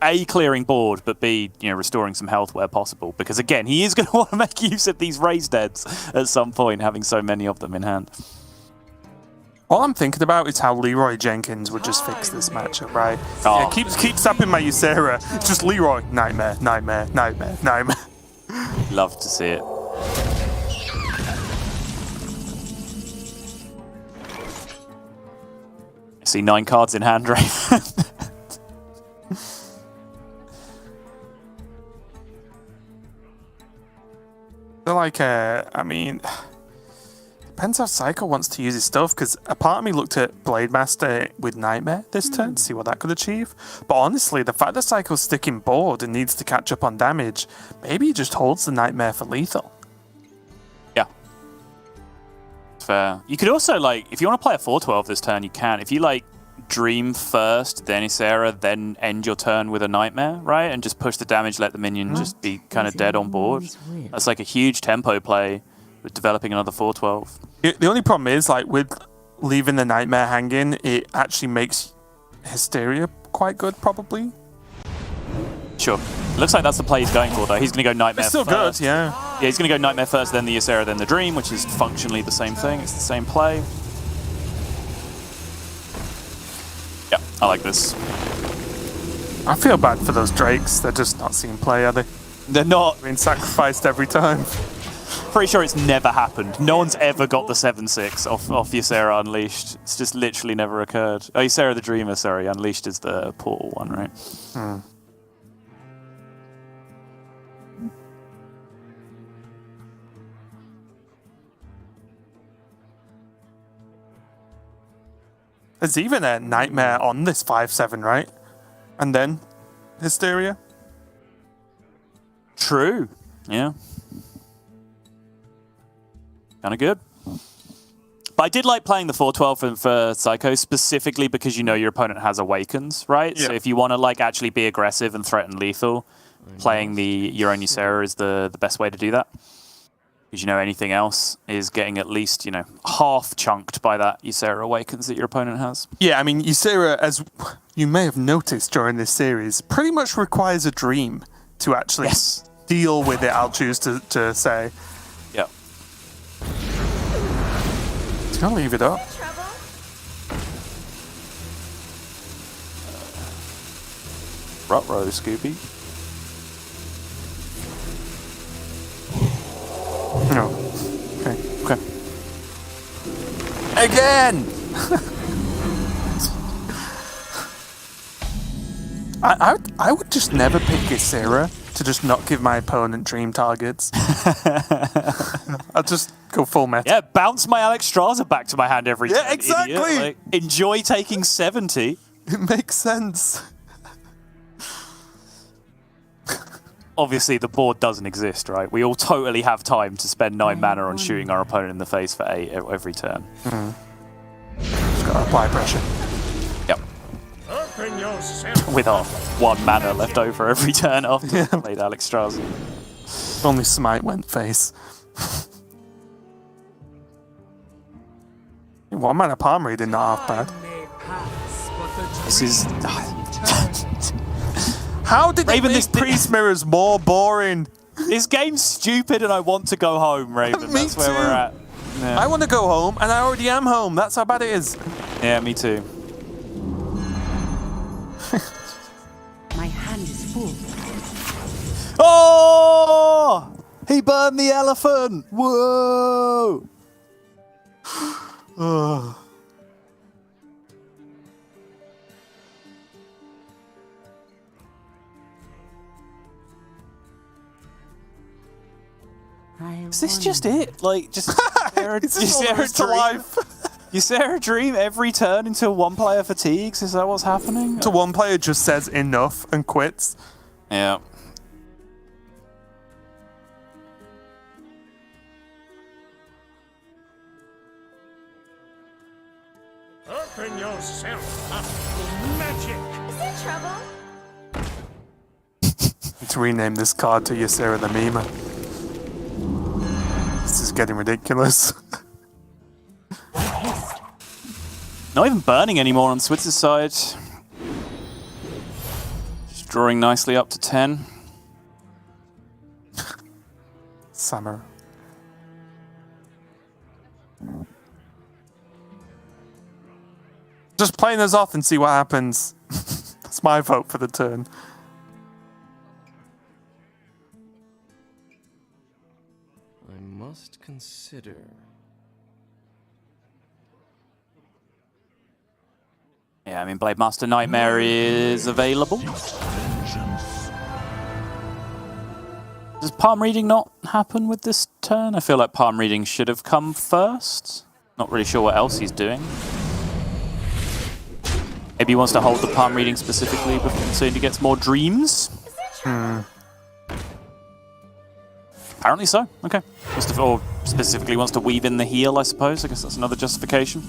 A, clearing board, but B, restoring some health where possible. Because, again, he is going to want to make use of these raised deads at some point, having so many of them in hand. All I'm thinking about is how Leroy Jenkins would just fix this matchup, right? Oh. Yeah, keep sapping my Ysera. It's just Leroy. Nightmare, nightmare, nightmare, nightmare. Love to see it. I see 9 cards in hand, right? Depends how Seiko wants to use his stuff, because a part of me looked at Blademaster with Nightmare this turn to see what that could achieve. But honestly, the fact that Seiko's sticking board and needs to catch up on damage, maybe he just holds the Nightmare for lethal. Yeah. Fair. You could also, if you want to play a 4/12 this turn, you can. If you, Dream first, then Ysera, then end your turn with a Nightmare, right? And just push the damage, let the minion just be kind of dead on board. That's a huge tempo play with developing another 4/12. The only problem is, with leaving the Nightmare hanging, it actually makes Hysteria quite good, probably. Sure. Looks like that's the play he's going for, though. He's going to go Nightmare It's still first. good, yeah. Yeah, he's going to go Nightmare first, then the Ysera, then the Dream, which is functionally the same thing. It's the same play. Yeah, I like this. I feel bad for those Drakes. They're just not seeing play, are they? They're not. Being sacrificed every time. Pretty sure it's never happened. No one's ever got the 7/6 off Ysera Unleashed. It's just literally never occurred. Oh, Ysera the Dreamer, sorry. Unleashed is the Portal one, right? There's even a Nightmare on this 5/7, right? And then Hysteria. True. Yeah. Kind of good. But I did like playing the 4/12 for Psycho, specifically because your opponent has Awakens, right? Yeah. So if you want to actually be aggressive and threaten lethal, playing your own Ysera is the best way to do that. Because, you know, anything else is getting at least, you know, half chunked by that Ysera Awakens that your opponent has. Yeah, I mean, Ysera, as you may have noticed during this series, pretty much requires a dream to actually deal with it, I'll choose to say. Yep. Just gonna leave it up. Ruh-roh, Scooby. No. Okay. Again! I would just never pick Ysera to just not give my opponent dream targets. I'll just go full meta. Yeah, bounce my Alexstrasza back to my hand every time. Yeah, exactly! Idiot. Like, enjoy taking 70. It makes sense. Obviously, the board doesn't exist, right? We all totally have time to spend 9 mana on shooting our opponent in the face for 8 every turn. Just gotta apply pressure. Yep. With our 1 mana left over every turn after we played Alexstrasza. Only Smite went face. 1 mana palm reading, not half bad. This is... How did they Raven, make Priest Mirrors more boring? This game's stupid and I want to go home, Raven. Me That's where too. we're at. Yeah. I want to go home, and I already am home. That's how bad it is. Yeah, me too. My hand is full. Oh! He burned the elephant! Whoa! Is this just it? Like, just Ysera to life. Ysera Dream every turn until 1 player fatigues? Is that what's happening? To 1 player just says enough and quits. Yeah. Open yourself up to magic. Is there trouble? To rename this card to Ysera the Meme. This is getting ridiculous. Not even burning anymore on Switz's side. Just drawing nicely up to 10. Summer. Just playing us off and see what happens. That's my vote for the turn. I must consider. Yeah, I mean, Blade Master Nightmare is available. Does palm reading not happen with this turn? I feel like palm reading should have come first. Not really sure what else he's doing. Maybe he wants to hold the palm reading specifically so he gets more dreams. Apparently so. Okay. Or specifically wants to weave in the heal, I suppose. I guess that's another justification.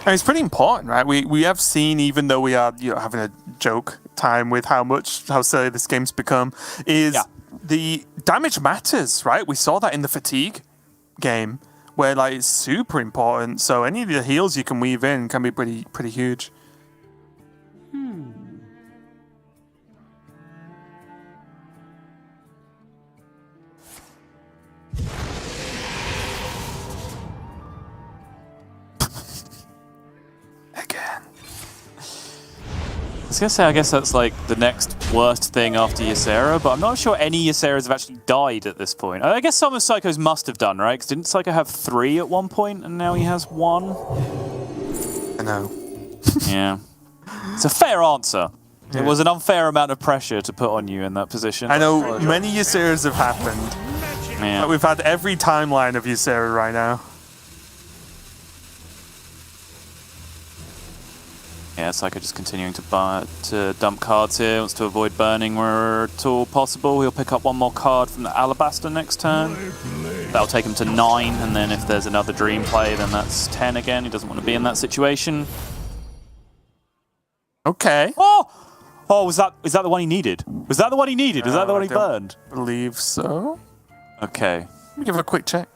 And it's pretty important, right? We have seen, even though we are having a joke time with how silly this game's become, is the damage matters, right? We saw that in the fatigue game, where like it's super important. So any of the heals you can weave in can be pretty huge. Again. I was going to say, I guess that's like the next worst thing after Ysera, but I'm not sure any Yseras have actually died at this point. I guess some of Seiko's must have done, right? Because didn't Seiko have 3 at one point, and now he has 1? I know. Yeah. It's a fair answer. Yeah. It was an unfair amount of pressure to put on you in that position. I know many Yseras have happened. Yeah. We've had every timeline of Ysera right now. Yeah, Seiko just continuing to dump cards here. Wants to avoid burning where at all possible. He'll pick up 1 more card from the Alabaster next turn. That'll take him to 9, and then if there's another dream play, then that's 10 again. He doesn't want to be in that situation. Okay. Oh, is that the one he needed? Was that the one he needed? Is that the one he burned? I believe so. Okay. Let me give it a quick check.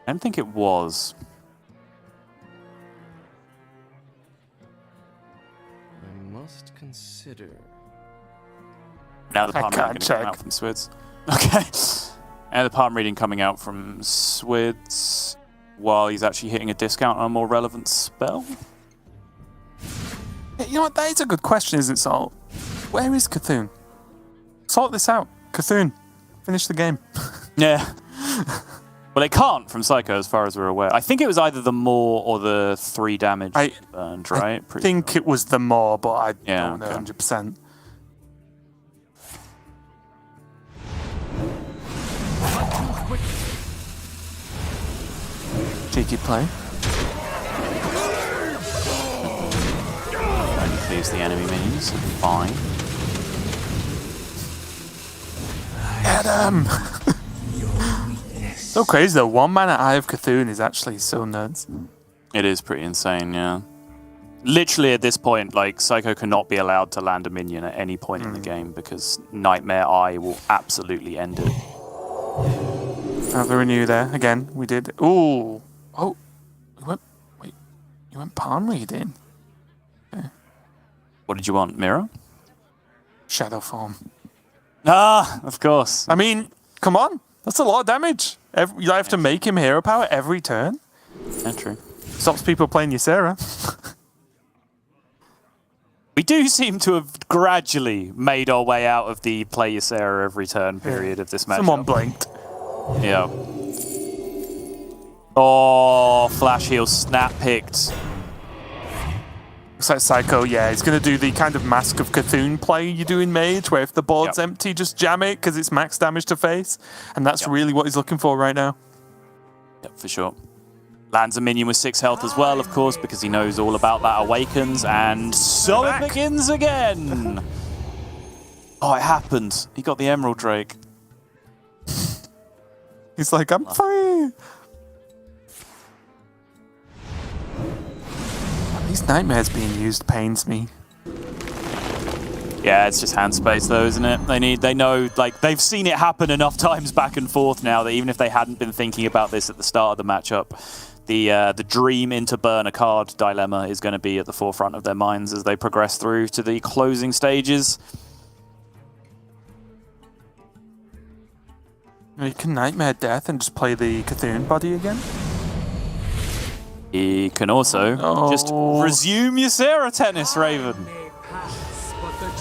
I don't think it was. I must consider. Now the I palm can't reading coming check. out from Swidz. Okay. And the palm reading coming out from Swidz while he's actually hitting a discount on a more relevant spell. Yeah, you know what? That is a good question, isn't it, Salt? Where is Cthulhu? Sort this out. Cthulhu, finish the game. Yeah. Well, it can't from Seiko, as far as we're aware. I think it was either the Maw or the 3 damage burned, right? I think it was the Maw, but I don't know okay. 100%. Cheeky play. Only clears the enemy minions. Fine. Get him! So crazy though. 1 mana Eye of Cthulhu is actually so nuts. It is pretty insane, yeah. Literally at this point, like, Seiko cannot be allowed to land a minion at any point in the game because Nightmare Eye will absolutely end it. Have a renew there. Again, we did. Ooh. Oh. Wait. You went palm reading? What did you want, Mirror? Shadowform. Ah, of course. I mean, come on. That's a lot of damage. You have to make him hero power every turn. Yeah, true. Stops people playing Ysera. We do seem to have gradually made our way out of the play Ysera every turn period of this match. Someone blinked. Yeah. Oh, Flash Heal snap picked. Looks like Seiko, yeah, he's going to do the kind of Mask of Cthulhu play you do in Mage, where if the board's empty, just jam it because it's max damage to face. And that's really what he's looking for right now. Yep, for sure. Lands a minion with 6 health as well, of course, because he knows all about that Awakens. And so it begins again. Oh, it happened. He got the Emerald Drake. He's like, I'm free. These nightmares being used pains me. Yeah, it's just hand space though, isn't it? They know, like, they've seen it happen enough times back and forth now that even if they hadn't been thinking about this at the start of the matchup, the dream into burn a card dilemma is going to be at the forefront of their minds as they progress through to the closing stages. You can Nightmare Death and just play the Cthulhu body again? He can also just resume Ysera tennis, Raven.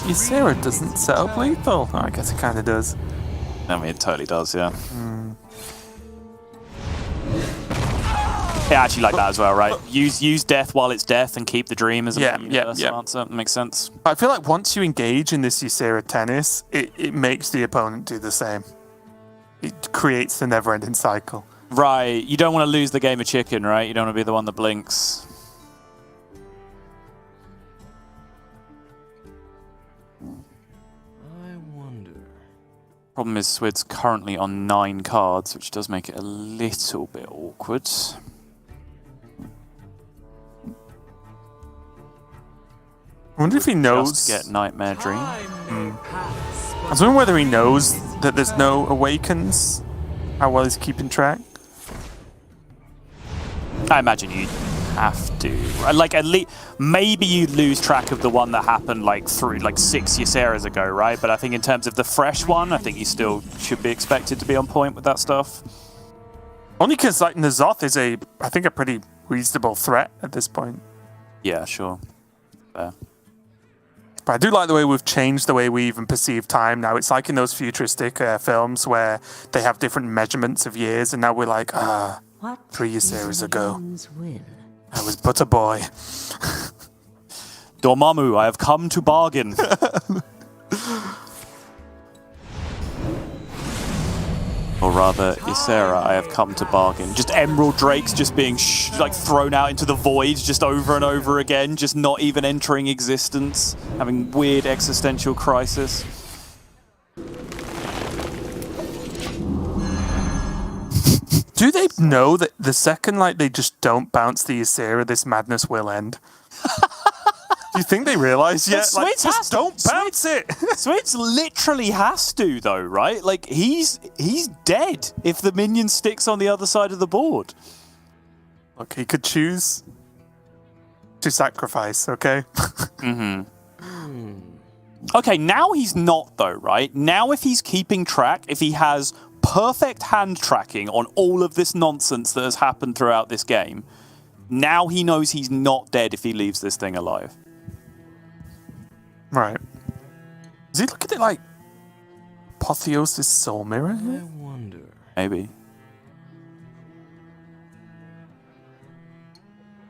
Ysera doesn't set up lethal. Oh, I guess it kind of does. I mean, it totally does, yeah. Yeah, I actually like that as well, right? Use death while it's death and keep the dream as a universal answer. Makes sense. I feel like once you engage in this Ysera tennis, it makes the opponent do the same. It creates the never-ending cycle. Right, you don't want to lose the game of chicken, right? You don't want to be the one that blinks. I wonder. Problem is, Swid's currently on 9 cards, which does make it a little bit awkward. I wonder if he knows. Just get Nightmare Dream. I was wondering whether he knows that there's no Awakens. How well he's keeping track. I imagine you have to. Like, at least maybe you lose track of the one that happened like 6 Yseras ago, right? But I think in terms of the fresh one, I think you still should be expected to be on point with that stuff. Only because like N'Zoth is I think a pretty reasonable threat at this point. Yeah, sure. Fair. But I do like the way we've changed the way we even perceive time now. It's like in those futuristic films where they have different measurements of years, and now we're like, 3 Yseras ago, I was but a boy. Dormammu, I have come to bargain. Or rather, Ysera, I have come to bargain. Just Emerald Drakes just being thrown out into the void just over and over again, just not even entering existence, having weird existential crisis. Do they know that the second they just don't bounce the Ysera, this madness will end? you think they realize yet? But Like, Swidz has just to. don't bounce it. Swidz literally has to, though, right? Like, he's dead if the minion sticks on the other side of the board. Look, he could choose to sacrifice, okay? Okay, now he's not, though, right? Now if he's keeping track, if he has perfect hand tracking on all of this nonsense that has happened throughout this game, now he knows he's not dead if he leaves this thing alive. Right. Does he look at it like Apotheosis Soul Mirror? I wonder. Maybe.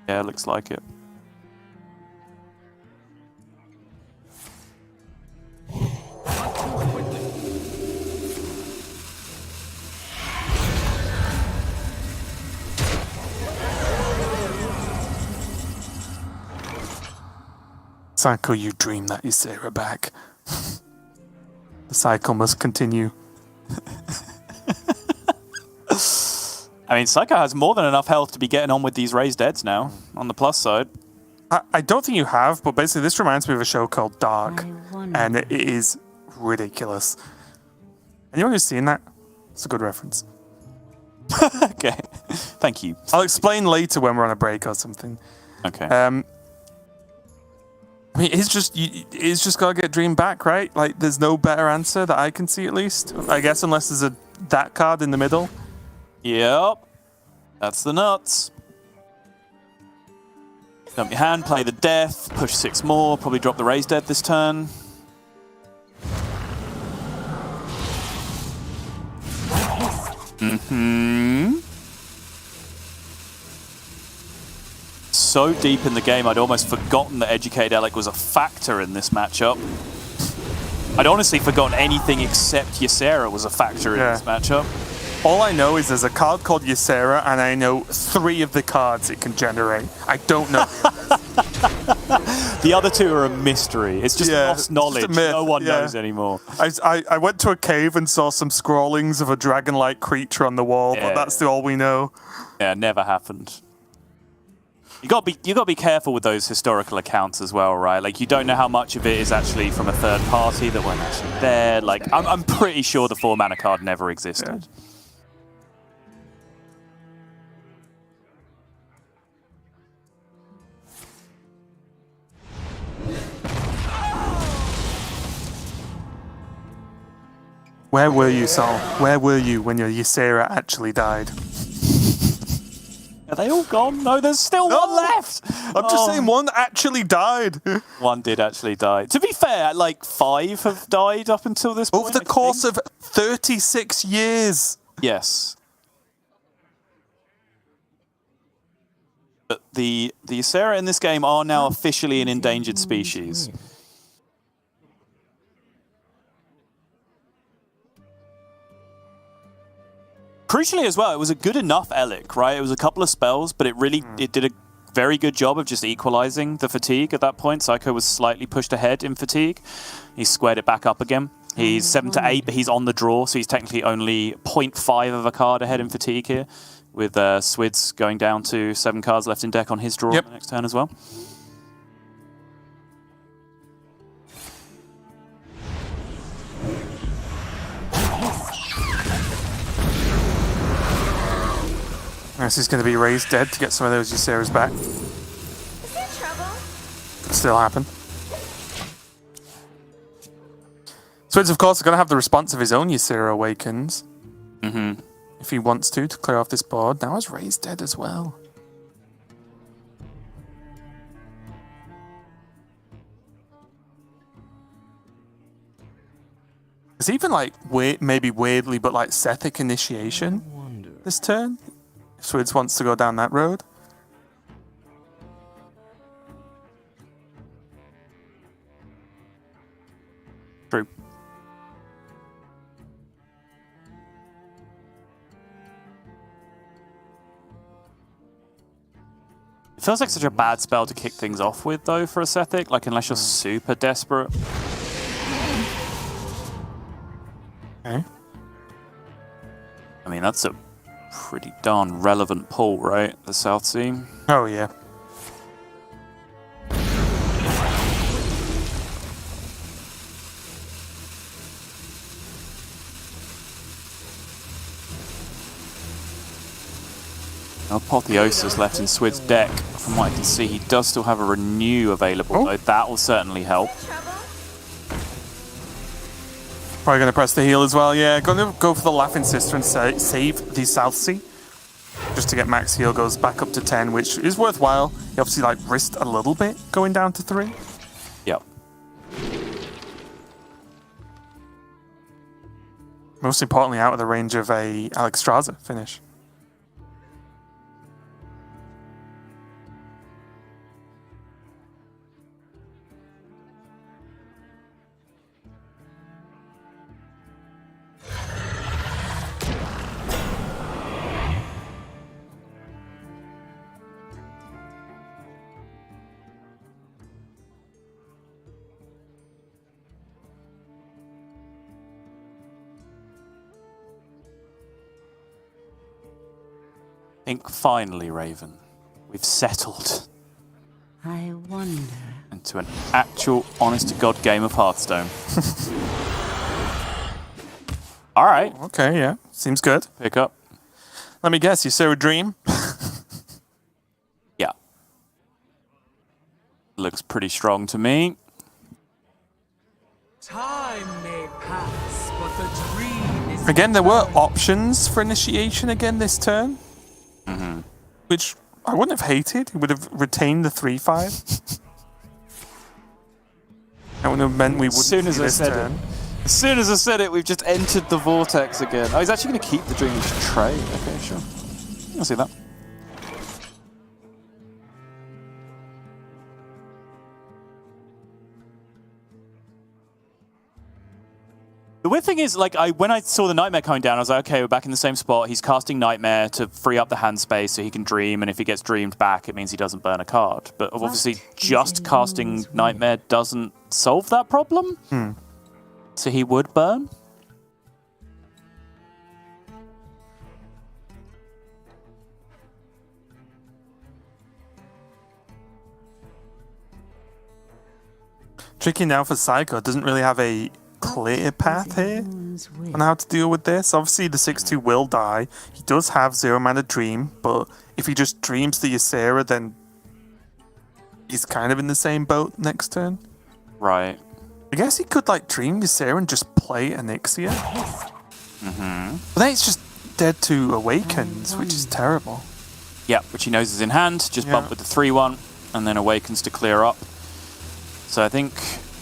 Yeah, looks like it. Seiko, you dream that Ysera back. The cycle must continue. I mean, Seiko has more than enough health to be getting on with these raised deads now, on the plus side. I don't think you have, but basically this reminds me of a show called Dark, I wonder. and it is ridiculous. Anyone who's seen that? It's a good reference. Okay, thank you. I'll explain later when we're on a break or something. Okay. I mean, it's just gotta get Dream back, right? Like, there's no better answer that I can see, at least. I guess unless there's that card in the middle. Yep. That's the nuts. Dump your hand, play the death, push 6 more, probably drop the raised dead this turn. So deep in the game, I'd almost forgotten that Educated Elek was a factor in this matchup. I'd honestly forgotten anything except Ysera was a factor in this matchup. All I know is there's a card called Ysera, and I know 3 of the cards it can generate. I don't know. The other 2 are a mystery. It's just lost knowledge. Just a myth, No one knows anymore. I went to a cave and saw some scrawlings of a dragon-like creature on the wall, but that's all we know. Yeah, never happened. You got to be careful with those historical accounts as well, right? Like, you don't know how much of it is actually from a third party that weren't actually there. Like, I'm pretty sure the 4-mana card never existed. Yeah. Where were you, Sol? Where were you when your Ysera actually died? Are they all gone? No, there's still one left. I'm just saying one actually died. One did actually die. To be fair, like 5 have died up until this point. Over the course of 36 years. Yes. But the Ysera in this game are now officially an endangered species. Crucially as well, it was a good enough Elek, right? It was a couple of spells, but it did a very good job of just equalizing the fatigue at that point. Seiko was slightly pushed ahead in fatigue. He squared it back up again. He's 7 to 8, but he's on the draw, so he's technically only 0.5 of a card ahead in fatigue here, with Swidz going down to 7 cards left in deck on his draw on the next turn as well. This is going to be raised dead to get some of those Yseras back. Is there trouble? Could still happen. Swidz, of course, is going to have the response of his own Ysera Awakens. If he wants to clear off this board. Now it's raised dead as well. It's even like maybe weirdly, but like Sethic Initiation this turn. If Swidz wants to go down that road. True. It feels like such a bad spell to kick things off with, though, for a Sethic. Like, unless you're super desperate. Okay. I mean, that's a pretty darn relevant pull, right? The South Sea. Oh, yeah. Apotheosis left in Swid's deck. From what I can see, he does still have a Renew available, though that will certainly help. Trouble? Probably going to press the heal as well, yeah. Going to go for the Laughing Sister and save the South Sea. Just to get max heal, goes back up to 10, which is worthwhile. He obviously like risked a little bit going down to 3. Yep. Most importantly, out of the range of a Alexstrasza finish. I think finally, Raven, we've settled I wonder. into an actual, honest-to-God game of Hearthstone. All right, Okay, yeah. Seems good. pick up. Let me guess, Ysera Dream? Yeah. Looks pretty strong to me. Time may pass, but the dream is Again, there were options for initiation again this turn. Which I wouldn't have hated. He would have retained the 3/5. That would have meant we wouldn't soon as see I this said turn. it. As soon as I said it, we've just entered the vortex again. Oh, he's actually going to keep the dream and just trade. Okay, sure. I'll see that. The weird thing is, like, when I saw the Nightmare coming down, I was like, okay, we're back in the same spot. He's casting Nightmare to free up the hand space so he can dream, and if he gets dreamed back, it means he doesn't burn a card. But obviously, just casting Nightmare doesn't solve that problem. So he would burn. Tricky now for Seiko. Doesn't really have a clear path here on how to deal with this. Obviously, the 6/2 will die. He does have 0 mana Dream, but if he just dreams the Ysera, then he's kind of in the same boat next turn. Right. I guess he could like dream Ysera and just play Onyxia. But then it's just dead to Awakens, which is terrible. Yeah, which he knows is in hand. Just bump Yeah. with the 3/1, and then Awakens to clear up. So I think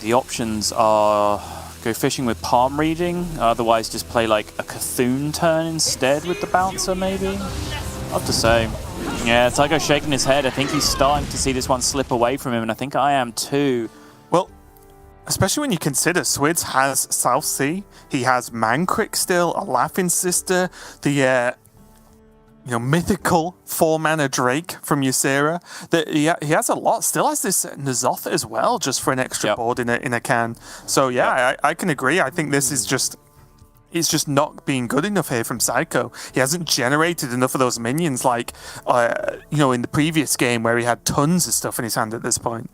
the options are go fishing with palm reading, otherwise just play like a Cthulhu turn instead with the bouncer, maybe? I'll have to say. Yeah, Tycho's shaking his head. I think he's starting to see this one slip away from him, and I think I am too. Well, especially when you consider Swidz has South Sea, he has Mancrick still, a Laughing Sister, the mythical 4 mana Drake from Ysera. He has a lot. Still has this N'Zoth as well, just for an extra board in a can. So yeah, I can agree. I think this is just. It's just not being good enough here from Seiko. He hasn't generated enough of those minions like, in the previous game where he had tons of stuff in his hand at this point.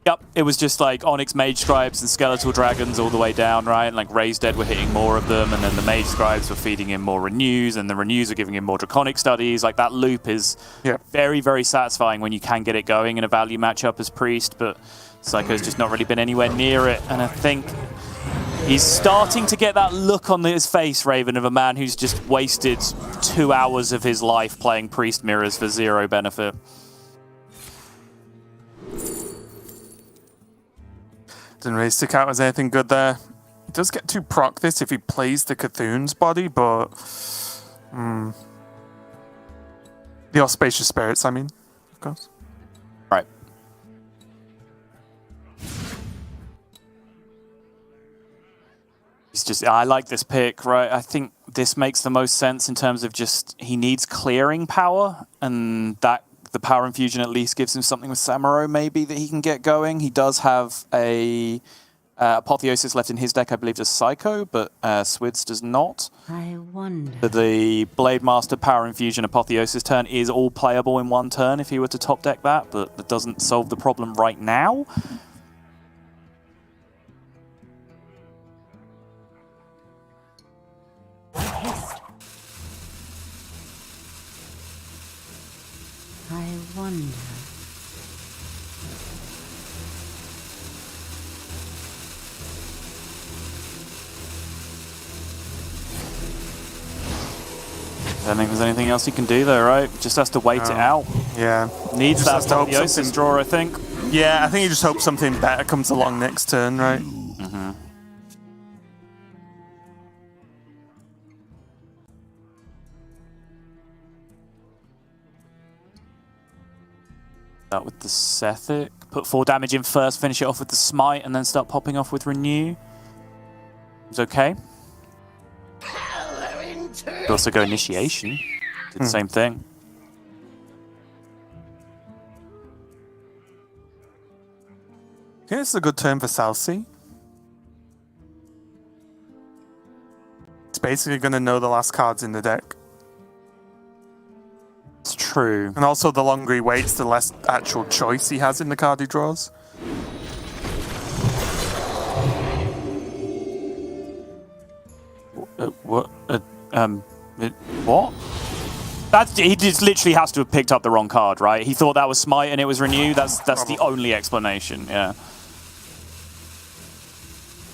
Yep, it was just like Onyx Mage Scribes and Skeletal Dragons all the way down, right? And like Raised Dead were hitting more of them, and then the Mage Scribes were feeding him more Renews, and the Renews are giving him more Draconic Studies. Like that loop is very, very satisfying when you can get it going in a value matchup as Priest, but Psycho's just not really been anywhere near it, and I think he's starting to get that look on his face, Raven, of a man who's just wasted 2 hours of his life playing Priest Mirrors for 0 benefit. Didn't really stick out as anything good there. He does get to proc this if he plays the Cthulhu's body, but... The Auspicious Spirits, I mean, of course. Right. It's just, I like this pick, right? I think this makes the most sense in terms of just, he needs clearing power, and that the power infusion at least gives him something with Samuro maybe that he can get going. He does have a Apotheosis left in his deck, I believe, as Seiko, but Swidz does not. I wonder. The Blade Master Power Infusion Apotheosis turn is all playable in one turn if he were to top deck that, but that doesn't solve the problem right now. wonder. I don't think there's anything else he can do there, right? Just has to wait it out. Yeah. Needs Just that has to hope apotheosis something- draw, I think. Yeah, I think you just hope something better comes along next turn, right? Start with the Sethic. Put 4 damage in first, finish it off with the Smite, and then start popping off with Renew. It's okay. Could also go Initiation. Did the same thing. Okay, this is a good turn for Salsi. It's basically going to know the last cards in the deck. It's true. And also, the longer he waits, the less actual choice he has in the card he draws. What? What? He just literally has to have picked up the wrong card, right? He thought that was Smite and it was Renew. That's the only explanation, yeah.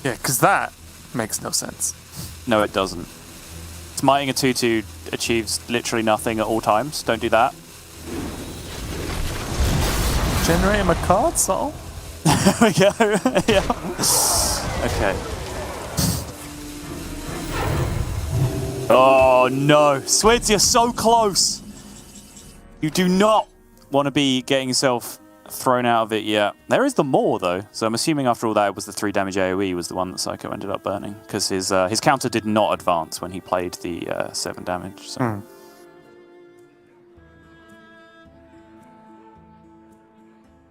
Yeah, because that makes no sense. No, it doesn't. Smiting a 2/2 achieves literally nothing at all times. Don't do that. Generate him a card, Sol? There we go. Yeah. Okay. Oh no, Swidz, you're so close. You do not want to be getting yourself thrown out of it yet. There is the Maw though, so I'm assuming after all that it was the 3 damage AoE was the one that Seiko ended up burning because his counter did not advance when he played the 7 damage. So.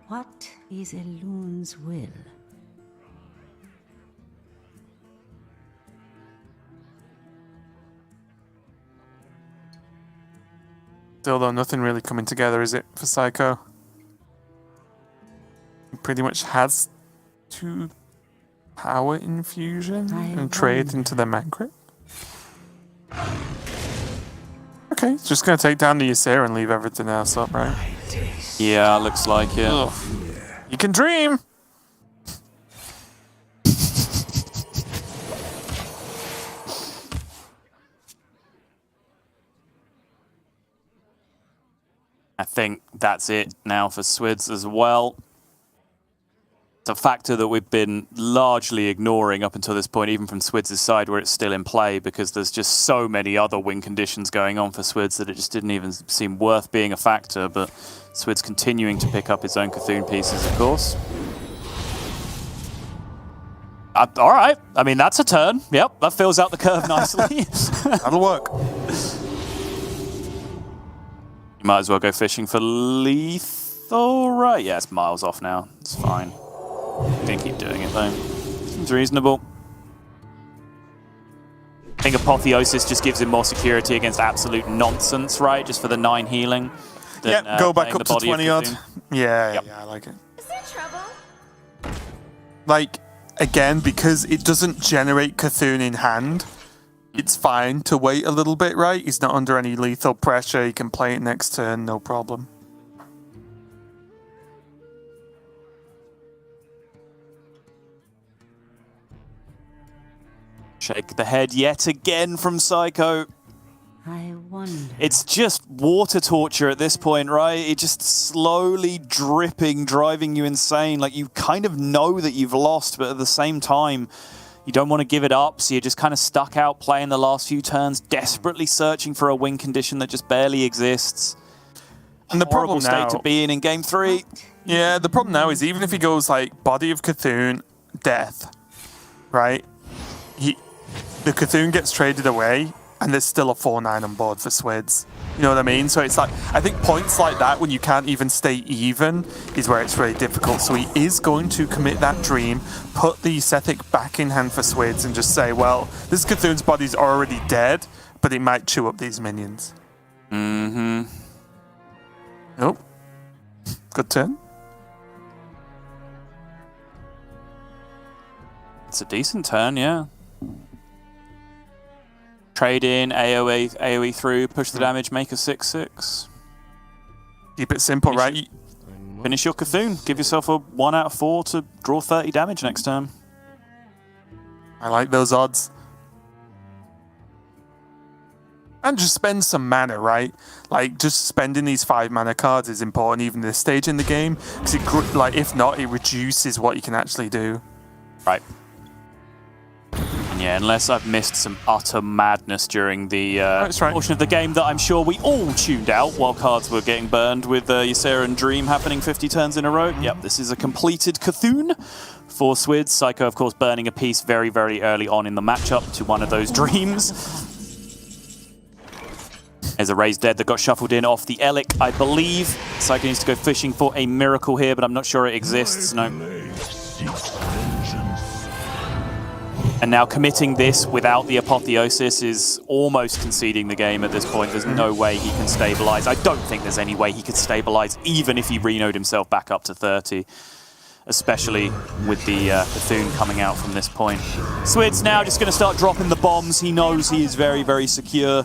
What is Elun's will? Still though, nothing really coming together, is it, for Seiko? He pretty much has 2 power infusion and trade into the Mancrit. Okay, it's just going to take down the Ysera and leave everything else up, right? Yeah, looks like it. Ugh. You can dream! I think that's it now for Swidz as well. It's a factor that we've been largely ignoring up until this point, even from Swidz' side where it's still in play, because there's just so many other win conditions going on for Swidz that it just didn't even seem worth being a factor. But Swidz continuing to pick up his own Cthulhu pieces, of course. All right. I mean, that's a turn. Yep, that fills out the curve nicely. That'll work. You might as well go fishing for lethal, right? Yeah, it's miles off now. It's fine. Didn't keep doing it though. Seems reasonable. I think Apotheosis just gives him more security against absolute nonsense, right? Just for the 9 healing. Yep, go back up to body of 20 odd. Cthulhu. Yeah, Yep. yeah, I like it. Is there trouble? Like, again, because it doesn't generate Cthulhu in hand, it's fine to wait a little bit, right? He's not under any lethal pressure. He can play it next turn, no problem. Shake the head yet again from Seiko. I wonder. It's just water torture at this point, right? It just slowly dripping, driving you insane. Like, you kind of know that you've lost, but at the same time, you don't want to give it up, so you're just kind of stuck out playing the last few turns, desperately searching for a win condition that just barely exists. And the Horrible problem now, state to be in game 3. yeah, the problem now is even if he goes like Body of Cthulhu, Death, right? The Cthulhu gets traded away, and there's still a 4/9 on board for Swidz. You know what I mean? So it's like, I think points like that when you can't even stay even is where it's really difficult. So he is going to commit that dream, put the Sethic back in hand for Swidz, and just say, well, this Cthulhu's body's already dead, but it might chew up these minions. Mm-hmm. Nope. Good turn. It's a decent turn, yeah. Trade in, AoE through, push the damage, make a 6/6. Keep it simple, right? Finish your Cthulhu. Give yourself a 1 out of 4 to draw 30 damage next turn. I like those odds. And just spend some mana, right? Like, just spending these 5 mana cards is important even at this stage in the game. Because, if not, it reduces what you can actually do. Right. And yeah, unless I've missed some utter madness during the portion of the game that I'm sure we all tuned out while cards were getting burned with Ysera and Dream happening 50 turns in a row. Yep, this is a completed Cthulhu for Swidz. Seiko, of course, burning a piece very, very early on in the matchup to one of those Dreams. There's a Raised Dead that got shuffled in off the Elek, I believe. Seiko needs to go fishing for a miracle here, but I'm not sure it exists. No. And now committing this without the Apotheosis is almost conceding the game at this point. There's no way he can stabilize. I don't think there's any way he could stabilize, even if he renode himself back up to 30. Especially with the Cthulhu coming out from this point. Swidz now just going to start dropping the bombs. He knows he is very, very secure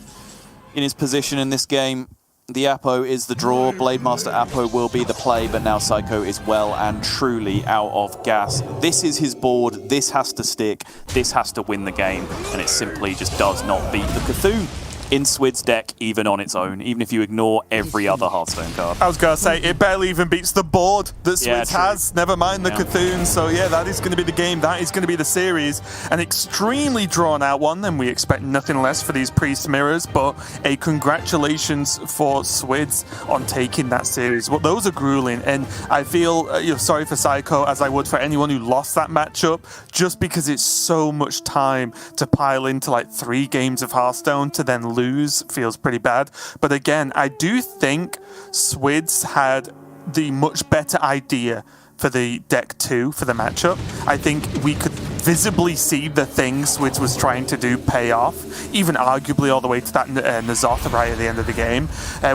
in his position in this game. The Apo is the draw. Blademaster Apo will be the play, but now Seiko is well and truly out of gas. This is his board. This has to stick. This has to win the game, and it simply just does not beat the Cthulhu in Swidz deck, even on its own, even if you ignore every other Hearthstone card. I was going to say, it barely even beats the board that Swidz has, never mind the Cthulhu. So yeah, that is going to be the game, that is going to be the series. An extremely drawn out one, and we expect nothing less for these Priest Mirrors, but a congratulations for Swidz on taking that series. Well, those are grueling, and I feel sorry for Seiko, as I would for anyone who lost that matchup, just because it's so much time to pile into like 3 games of Hearthstone to then lose feels pretty bad. But again, I do think Swidz had the much better idea for the deck 2 for the matchup. I think we could visibly see the things Swidz was trying to do pay off, even arguably all the way to that N'Zoth right at the end of the game.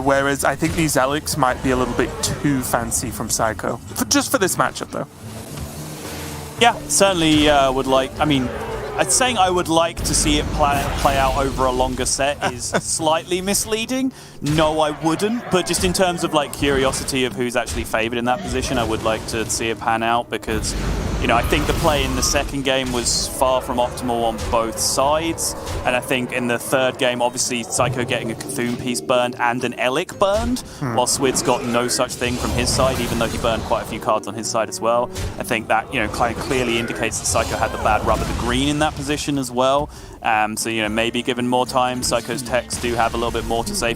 Whereas I think these Eleks might be a little bit too fancy from Seiko. Just for this matchup, though. Yeah, certainly would like... I mean, saying I would like to see it play out over a longer set is slightly misleading. No, I wouldn't. But just in terms of like curiosity of who's actually favored in that position, I would like to see it pan out because, I think the play in the second game was far from optimal on both sides. And I think in the third game, obviously, Seiko getting a Cthulhu piece burned and an Elek burned, while Swidz got no such thing from his side, even though he burned quite a few cards on his side as well. I think that, kind of clearly indicates that Seiko had the bad rub of the green in that position as well. So, maybe given more time, Seiko's techs do have a little bit more to say